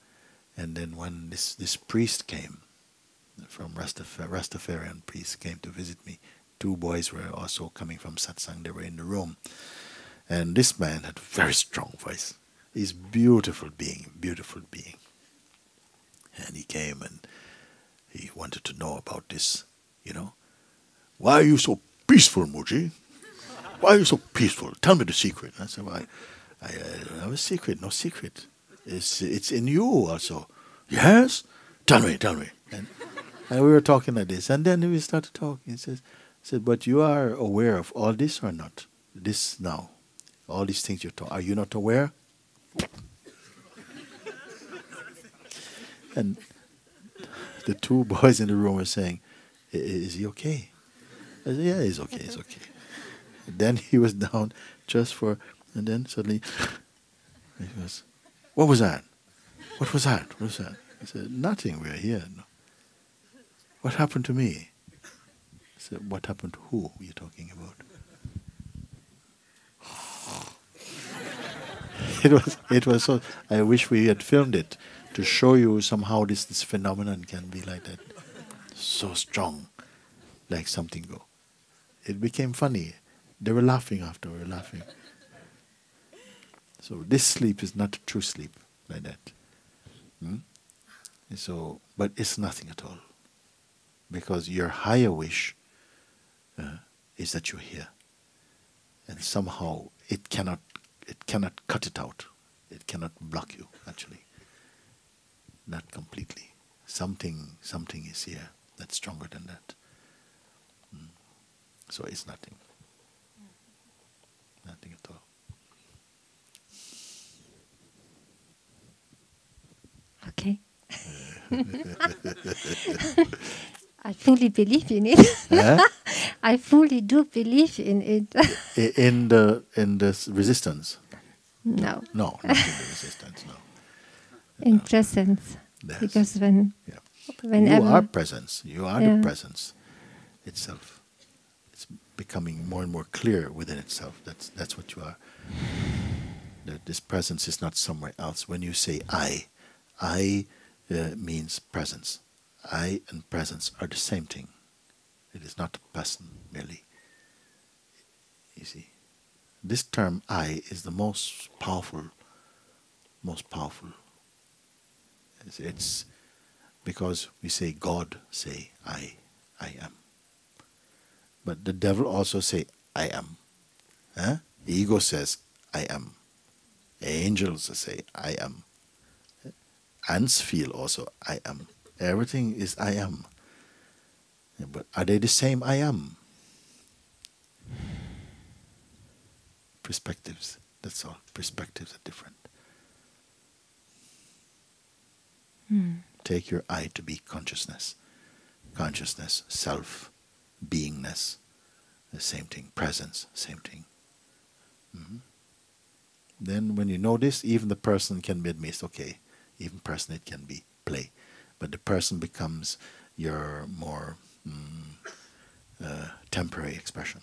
And then when this priest came, from Rastafarian priest came to visit me. 2 boys were also coming from satsang. They were in the room. And this man had a very strong voice. He's beautiful being. And he came and he wanted to know about this, Why are you so peaceful, Mooji? Why are you so peaceful? Tell me the secret. I said, well, I don't have a secret, no secret. It's in you also. Yes? Tell me. And we were talking like this. And then we started talking. He said, but you are aware of all this or not? This now. All these things you're talking. Are you not aware? And the 2 boys in the room were saying, is he okay? I said, yeah, he's okay. Then he was down and then suddenly he goes, what was that? What was that? I said, nothing, we're here. No. What happened to me? I said, what happened to who are you talking about? It was so, I wish we had filmed it to show you somehow this phenomenon can be like that. So strong, like something go. It became funny. They were laughing after, So this sleep is not true sleep like that. So, but it's nothing at all. Because your higher wish is that you're here. And somehow it cannot cut it out. It cannot block you, actually. Not completely. Something is here that's stronger than that. So it's nothing. Nothing at all. Okay. I fully believe in it. I fully do believe in it. in the resistance. No. No, not in the resistance, no. In presence. Yes. Because Yeah. whenever... You are presence. You are Yeah. the presence itself. It's becoming more and more clear within itself. That's what you are. That this presence is not somewhere else. When you say I means presence. I and presence are the same thing. It is not a person merely. You see, this term I is the most powerful. Most powerful. It's because we say God say I am. But the devil also say I am. Huh? The ego says I am. Angels say I am. Ants feel also I am. Everything is I am. Yeah, but are they the same I am? Perspectives. That's all. Perspectives are different. Take your I to be consciousness. Consciousness, self, beingness, the same thing. Presence, same thing. Then when you know this, even the person can be admissed, okay, even person it can be play. But the person becomes your more temporary expression.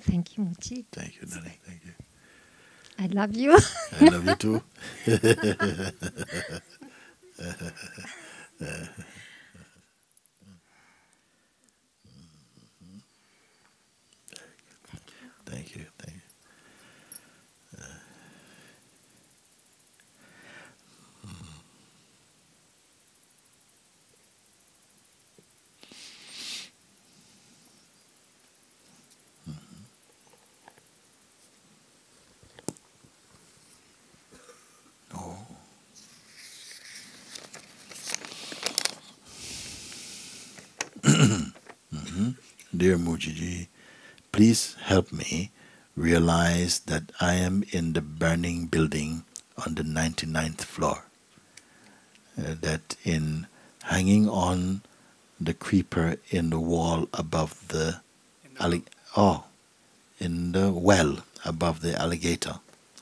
Thank you, Mooji. Thank you, darling. Thank you. I love you. I love you too. Thank you. Thank you. Oh. Dear Mooji, please help me realize that I am in the burning building on the 99th floor. That in hanging on the creeper in the wall above the in the well above the alligator.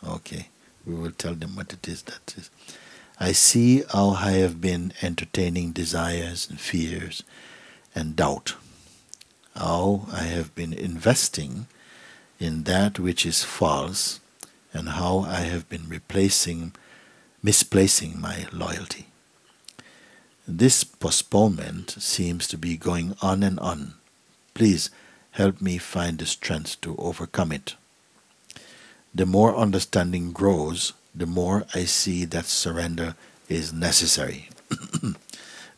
Okay, we will tell them what it is. That is. I see how I have been entertaining desires and fears and doubt. How I have been investing in that which is false, and how I have been misplacing my loyalty. This postponement seems to be going on and on. Please help me find the strength to overcome it. The more understanding grows, the more I see that surrender is necessary.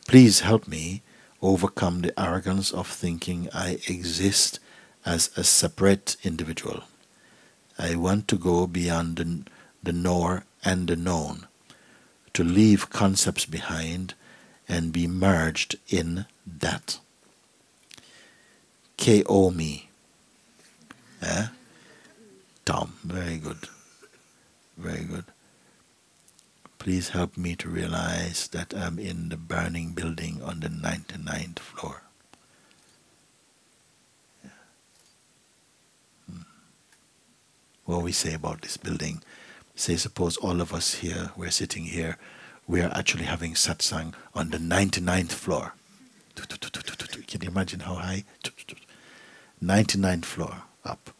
Please help me overcome the arrogance of thinking I exist as a separate individual. I want to go beyond the knower and the known, to leave concepts behind and be merged in that. KO me. Tom, very good. Very good. Please help me to realize that I'm in the burning building on the 99th floor. What we say about this building, say suppose all of us here, we're sitting here, we are actually having satsang on the 99th floor. Can you imagine how high? 99th floor up.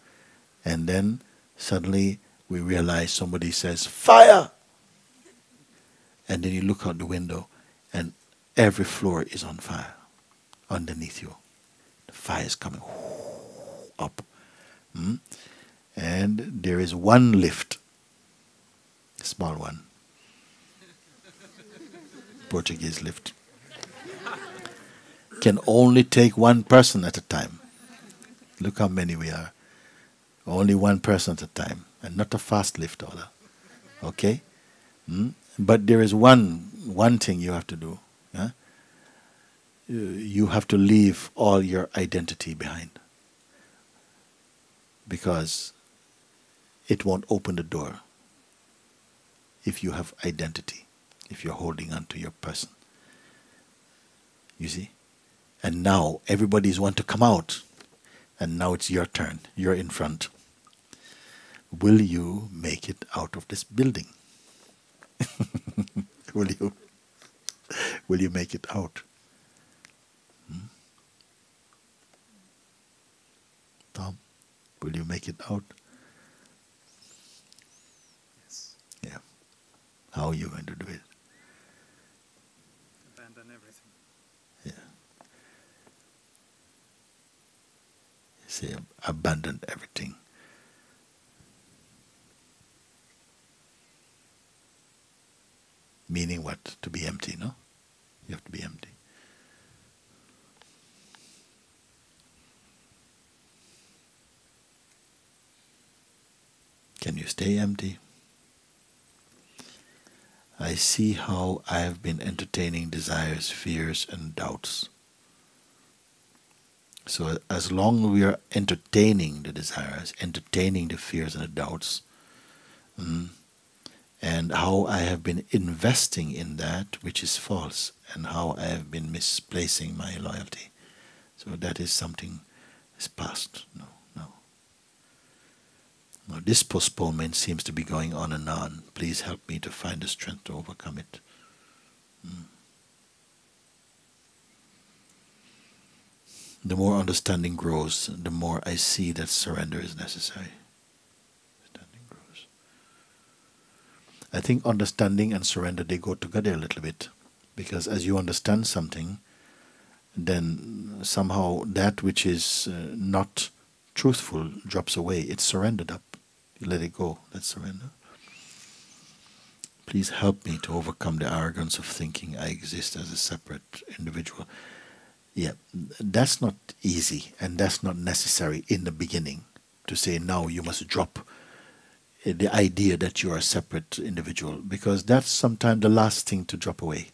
And then suddenly we realize somebody says, fire! And then you look out the window and every floor is on fire underneath you. The fire is coming up. And there is one lift, a small one, Portuguese lift. Can only take one person at a time. Look how many we are. Only one person at a time. And not a fast lift order. Okay? But there is one thing you have to do. You have to leave all your identity behind. Because it won't open the door if you have identity. if you're holding on to your person. You see? And now everybody's want to come out. And now it's your turn. You're in front. Will you make it out of this building? Will you? Will you make it out? Tom, will you make it out? Yes. Yeah. How are you going to do it? Abandon everything. Yeah. You say abandon everything. Meaning what? To be empty, no? You have to be empty. Can you stay empty? I see how I have been entertaining desires, fears, and doubts. So as long as we are entertaining the desires, entertaining the fears and the doubts, and how I have been investing in that which is false, and how I have been misplacing my loyalty. So that is something is past. No. Now this postponement seems to be going on and on. Please help me to find the strength to overcome it. The more understanding grows, the more I see that surrender is necessary. Understanding grows. I think understanding and surrender, they go together a little bit. Because as you understand something, then somehow that which is not truthful drops away. It's surrendered up. You let it go. That's surrender. Please help me to overcome the arrogance of thinking I exist as a separate individual. Yeah, that's not easy, and that's not necessary in the beginning to say now you must drop the idea that you are a separate individual, because that's sometimes the last thing to drop away.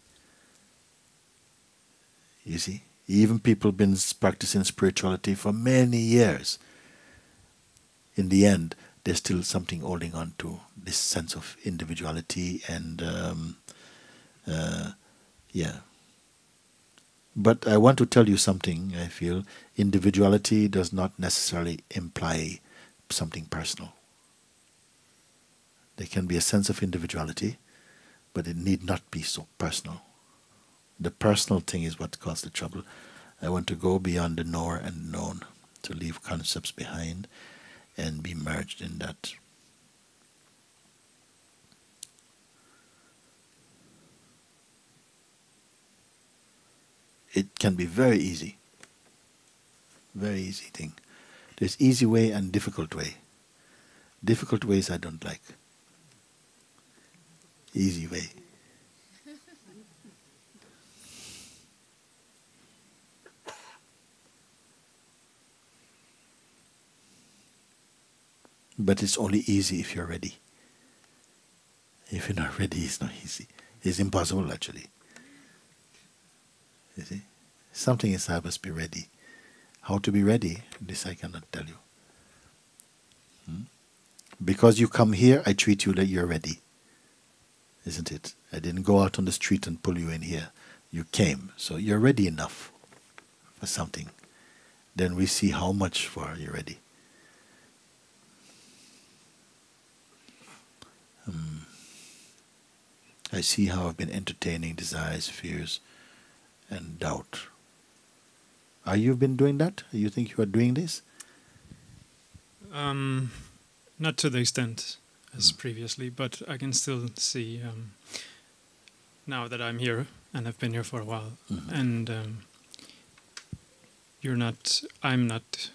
You see, even people have been practicing spirituality for many years. In the end, there's still something holding on to this sense of individuality and yeah. But I want to tell you something. I feel individuality does not necessarily imply something personal. There can be a sense of individuality, but it need not be so personal. The personal thing is what caused the trouble. I want to go beyond the knower and known, to leave concepts behind and be merged in that. It can be very easy. Very easy thing. There's easy way and difficult way. Difficult ways I don't like. Easy way. But it's only easy if you're ready. If you're not ready, it's not easy. It's impossible actually. You see? Something inside must be ready. How to be ready, this I cannot tell you. Because you come here, I treat you like you're ready. Isn't it? I didn't go out on the street and pull you in here. You came, so you're ready enough for something. Then we see how much for you're ready. I see how I've been entertaining desires, fears, and doubt. Are you been doing that? You think you are doing this? Not to the extent as previously, but I can still see now that I'm here and I've been here for a while, and I'm not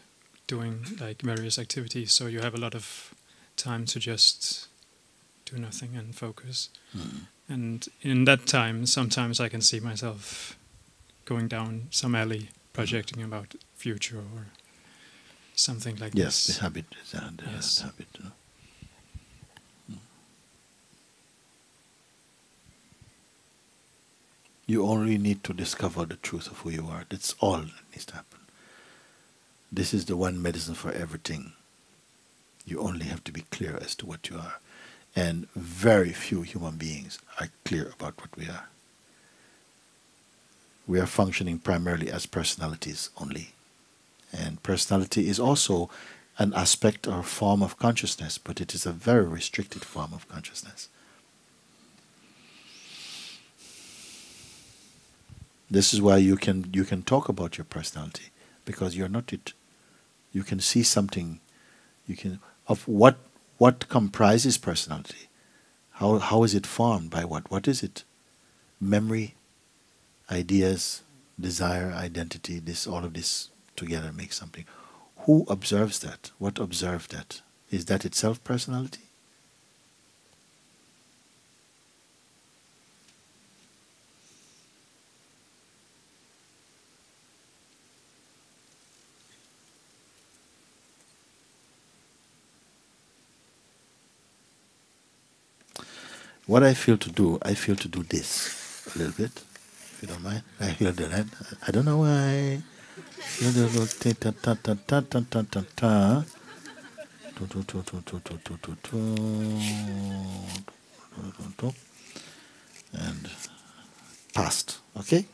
doing like various activities, so you have a lot of time to just do nothing and focus. And in that time, sometimes I can see myself going down some alley, projecting about future or something like this. Yes, the habit is the Yes. habit. You only need to discover the truth of who you are. That's all that needs to happen. This is the one medicine for everything. You only have to be clear as to what you are. And very few human beings are clear about what we are. We are functioning primarily as personalities only. And personality is also an aspect or form of consciousness, but it is a very restricted form of consciousness. This is why you can talk about your personality, because you're not it. You can see something. You can of what comprises personality. How is it formed by what? What is it? Memory, ideas, desire, identity. All of this together makes something. Who observes that? What observes that? Is that itself personality? What I feel to do this a little bit, if you don't mind. I feel that. I don't know why. And past, okay?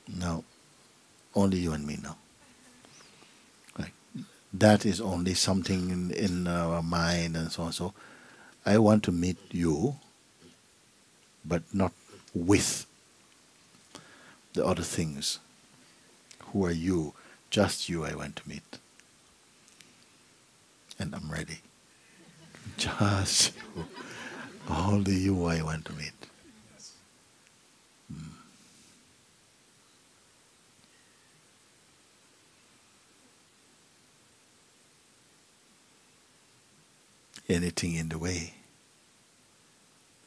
Now, only you and me now. Right. That is only something in our mind and so on. So, I want to meet you, but not with the other things. Who are you? Just you I want to meet. And I'm ready. Just you. Only you I want to meet. Anything in the way?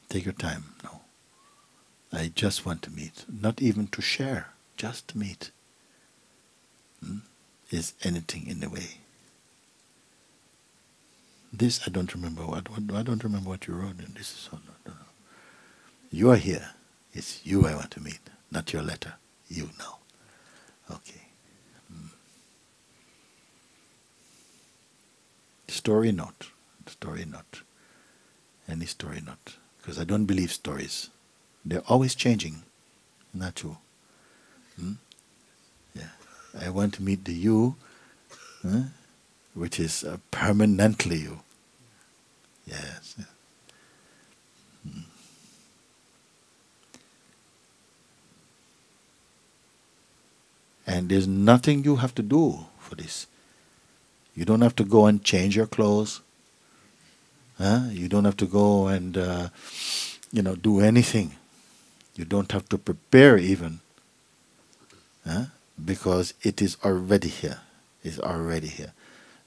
Take your time. No. I just want to meet. Not even to share. Just to meet. Is anything in the way? This I don't remember. I don't remember what you wrote. And this is no. You are here. It's you I want to meet, not your letter. You now. Okay. Story not. Story not. Any story not. Because I don't believe stories. They're always changing. Not true. Yeah. I want to meet the you, which is permanently you. Yes. And there's nothing you have to do for this. You don't have to go and change your clothes. You don't have to go and do anything. You don't have to prepare even. Because it is already here. It's already here.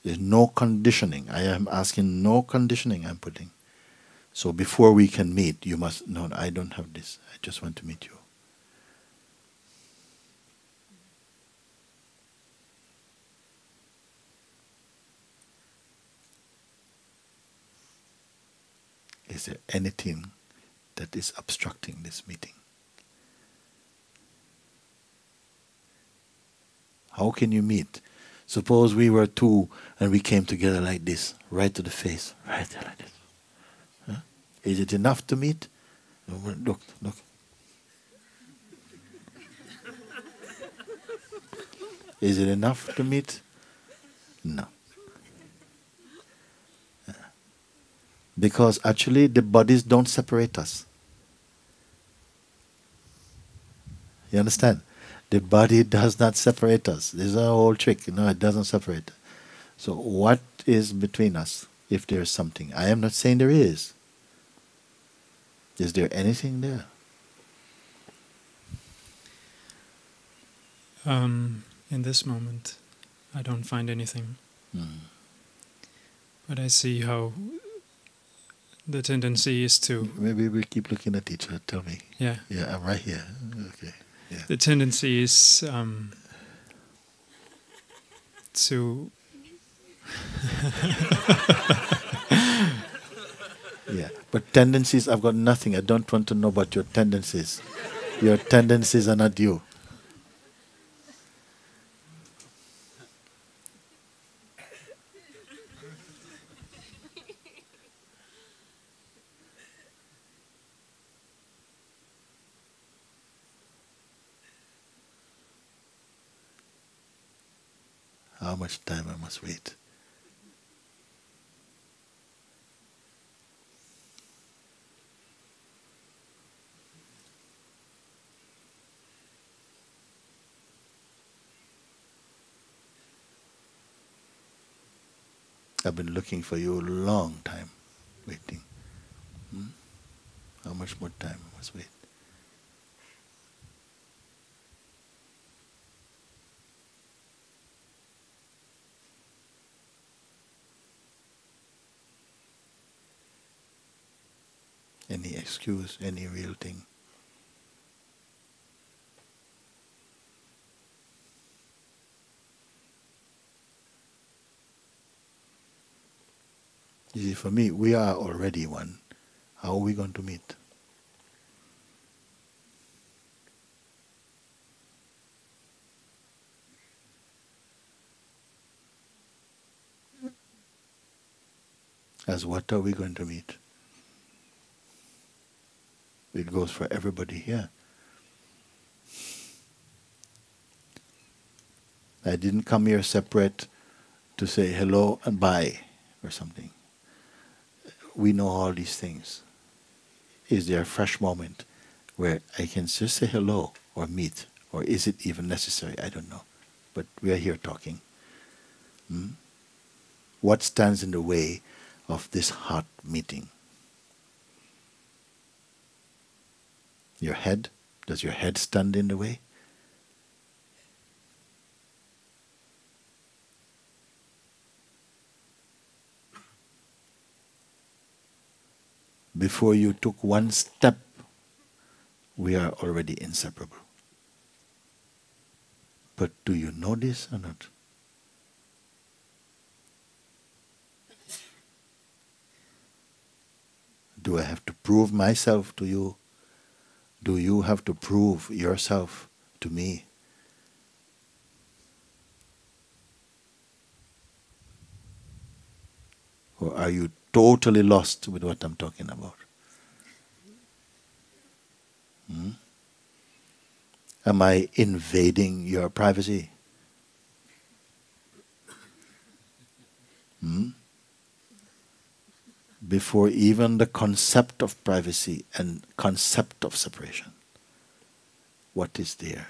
There's no conditioning. I am asking no conditioning I'm putting. So before we can meet, you must, no, I don't have this. I just want to meet you. Is there anything that is obstructing this meeting? How can you meet? Suppose we were two and we came together like this, right to the face, right there like this. Is it enough to meet? Look. Is it enough to meet? No. Because actually the bodies don't separate us. You understand? The body does not separate us. This is a whole trick. No, it doesn't separate. So what is between us if there is something? I am not saying there is. Is there anything there? In this moment, I don't find anything. But I see how the tendency is to... Maybe we keep looking at each other. Tell me. Yeah. Yeah, I'm right here. Okay. Yeah. The tendency is to... Yeah, but tendencies, I've got nothing. I don't want to know about your tendencies. Your tendencies are not you. much time I must wait? I've been looking for you a long time, waiting. How much more time I must wait? Any excuse, any real thing? You see, for me, we are already one. How are we going to meet? As what are we going to meet? It goes for everybody here. I didn't come here separate to say hello and bye or something. We know all these things. Is there a fresh moment where I can just say hello or meet? Or is it even necessary? I don't know. But we are here talking. What stands in the way of this heart meeting? Your head? Does your head stand in the way? Before you took one step, we are already inseparable. But do you know this or not? Do I have to prove myself to you? Do you have to prove yourself to me? Or are you totally lost with what I'm talking about? Am I invading your privacy? Before even the concept of privacy and concept of separation, what is there?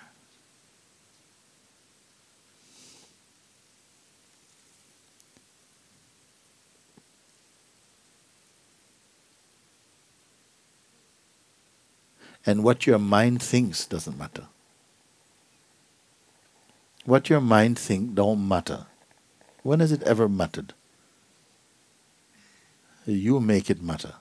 And what your mind thinks doesn't matter. What your mind thinks don't matter. When has it ever mattered? You make it matter.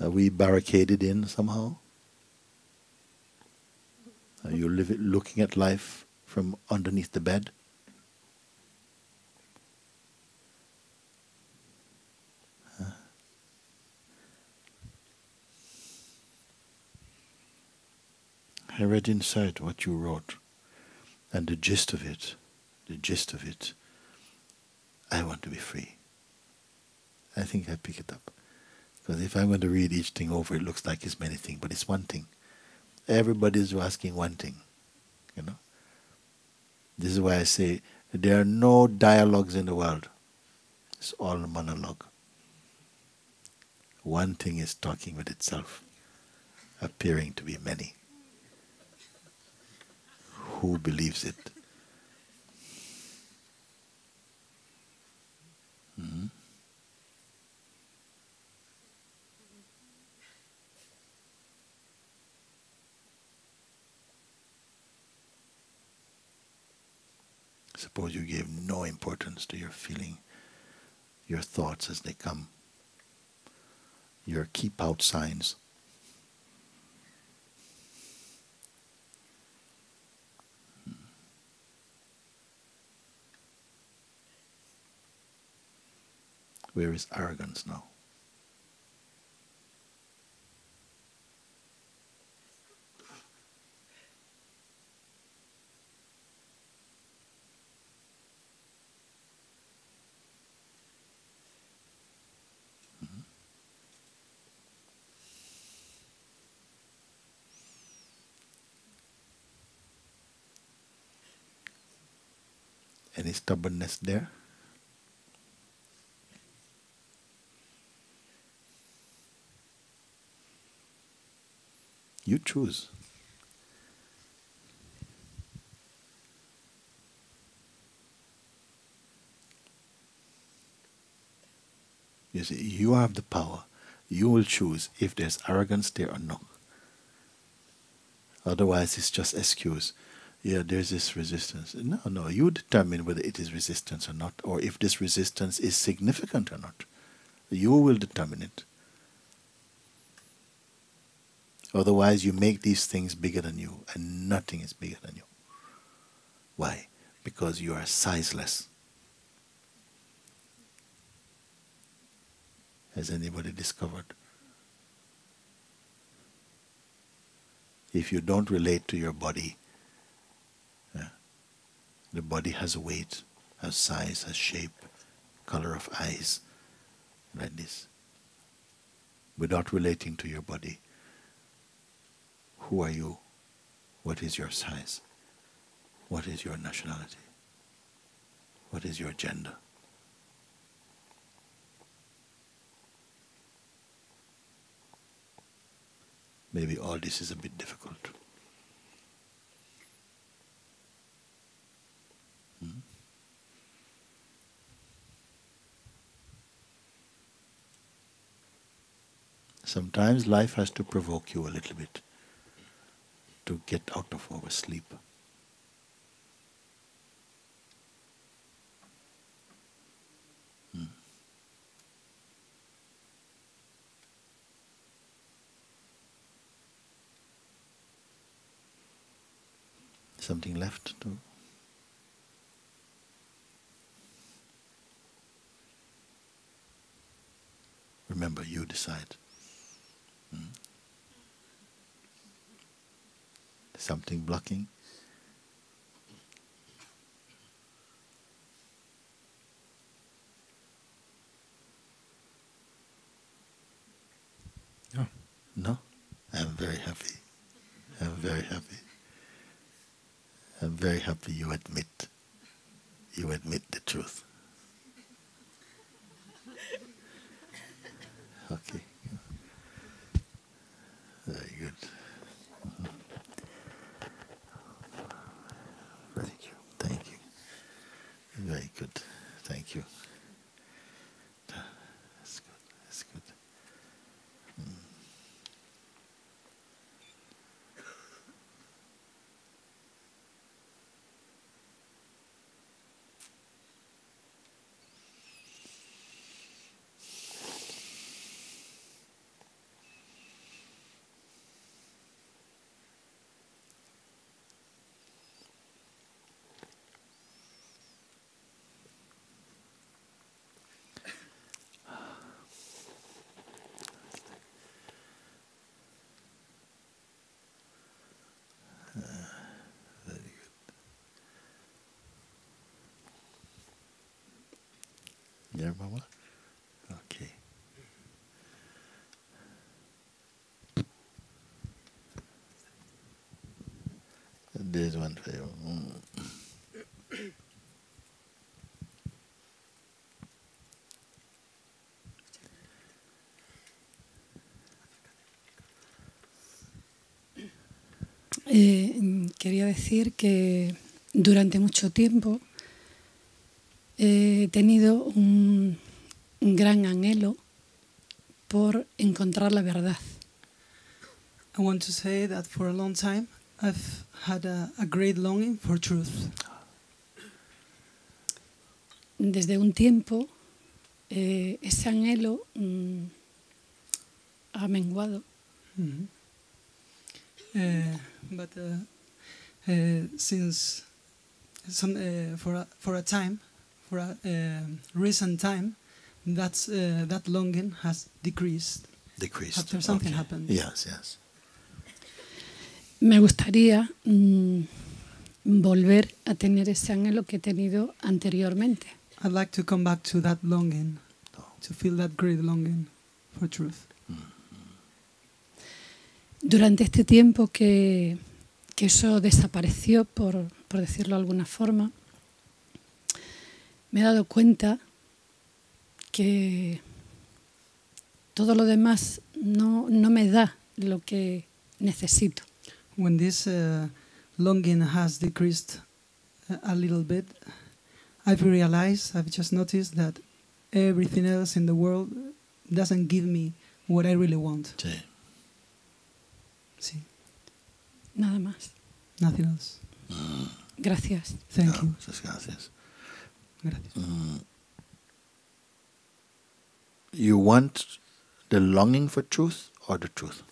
Are we barricaded in somehow? Are you looking at life from underneath the bed? I read inside what you wrote, and the gist of it, I want to be free. I think I pick it up. Because if I'm going to read each thing over, it looks like it's many things, but it's one thing. Everybody's asking one thing, you know. This is why I say there are no dialogues in the world. It's all a monologue. One thing is talking with itself, appearing to be many. Who believes it? Suppose you gave no importance to your feeling, your thoughts as they come, your keep out signs. Where is arrogance now? Any stubbornness there? You choose. You see, you have the power. You will choose if there's arrogance there or no. Otherwise, it's just excuse. Yeah, there's this resistance. No, you determine whether it is resistance or not, or if this resistance is significant or not. You will determine it. Otherwise, you make these things bigger than you, and nothing is bigger than you. Why? Because you are sizeless. Has anybody discovered? If you don't relate to your body, the body has a weight, has size, has shape, color of eyes, like this. Without relating to your body, who are you? What is your size? What is your nationality? What is your gender? Maybe all this is a bit difficult. Sometimes life has to provoke you a little bit to get out of our sleep. Something left to? Remember, you decide. Something blocking? No. No? I'm very happy. I'm very happy. I'm very happy you admit the truth. Okay. Very good. Thank you. Thank you. Very good. Thank you. That's good. That's good. Yeah, Mama? Okay. There's one for you. Quería decir que durante mucho tiempo he tenido un gran anhelo por encontrar la verdad. I want to say that for a long time I've had a great longing for truth. Desde un tiempo ese anhelo ha menguado. Mm-hmm. But since for a recent time, that longing has decreased. Decreased. After something Okay. happened. Yes, yes. Me gustaría volver a tener ese anhelo que he tenido anteriormente. I'd like to come back to that longing, to feel that great longing for truth. Durante este tiempo que eso desapareció, por decirlo de alguna forma, me he dado cuenta que todo lo demás no me da lo que necesito. When this longing has decreased a little bit, I've just noticed that everything else in the world doesn't give me what I really want. Sí. Sí. Nada más. Nothing else. Gracias. Thank you. Muchas gracias. Gracias. You want the longing for truth or the truth?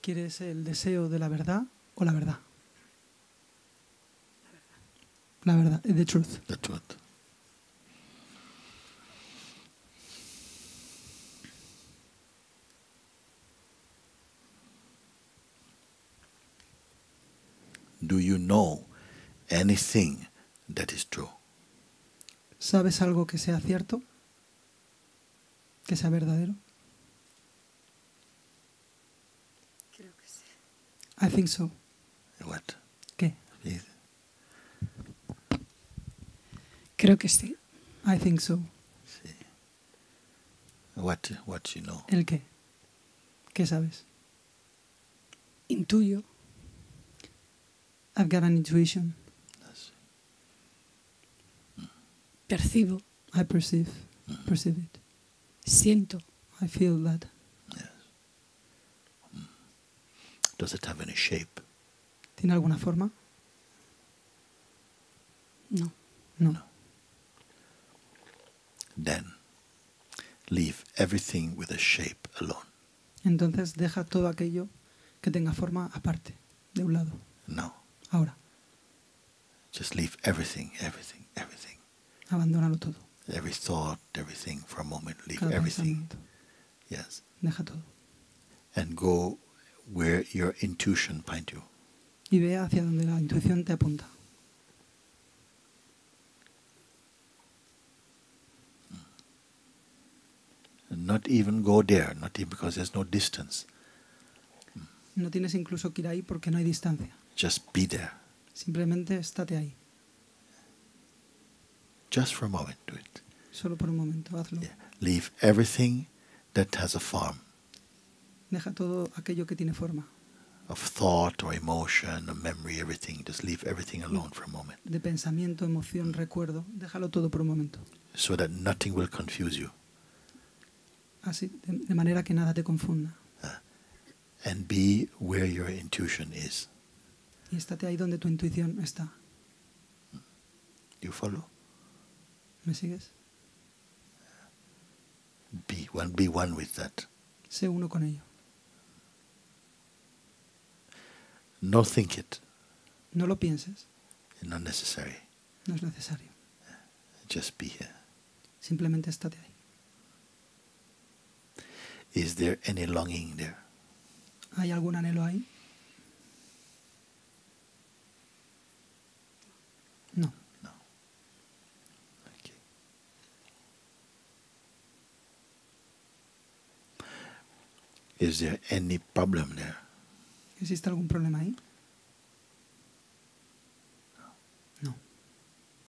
¿Quieres el deseo de la verdad o la verdad? La verdad, the truth. The truth. Do you know anything that is true? ¿Sabes algo que sea cierto? ¿Que sea verdadero? Creo que sí. I think so. What? ¿Qué? Creo que sí. I think so. Sí. What you know? ¿El qué? ¿Qué sabes? Intuyo. I've got an intuition. Percibo. I perceive it. Siento. I feel that. Yes. Does it have any shape? ¿Tiene alguna forma? No. No. Then leave everything with a shape alone. Entonces deja todo aquello que tenga forma aparte, de un lado. No. Ahora, Just leave everything. abandónalo todo. Every thought, everything for a moment. Leave Cada everything. pensamiento. Yes. Deja todo. And go where your intuition points you. Y ve hacia donde la intuición te apunta. Not even go there, not even because there's no distance. No tienes incluso que ir ahí porque no hay distancia. Just be there. Simplemente estate ahí. Just for a moment, do it. Solo por un momento, hazlo. Yeah. Leave everything that has a form Deja todo aquello que tiene forma. of thought or emotion or memory, everything. Just leave everything alone for a moment De pensamiento, emoción, recuerdo. Déjalo todo por un momento. so that nothing will confuse you. Así, de manera que nada te confunda. And be where your intuition is. Y estate ahí donde tu intuición está. You follow? ¿Me sigues? Be one with that. Sé uno con ello. No think it. No lo pienses. It's not necessary. No es necesario. Just be here. Simplemente estate ahí. Is there any longing there? ¿Hay algún anhelo ahí? No. Okay. Is there any problem there? ¿Existe algún problema ahí?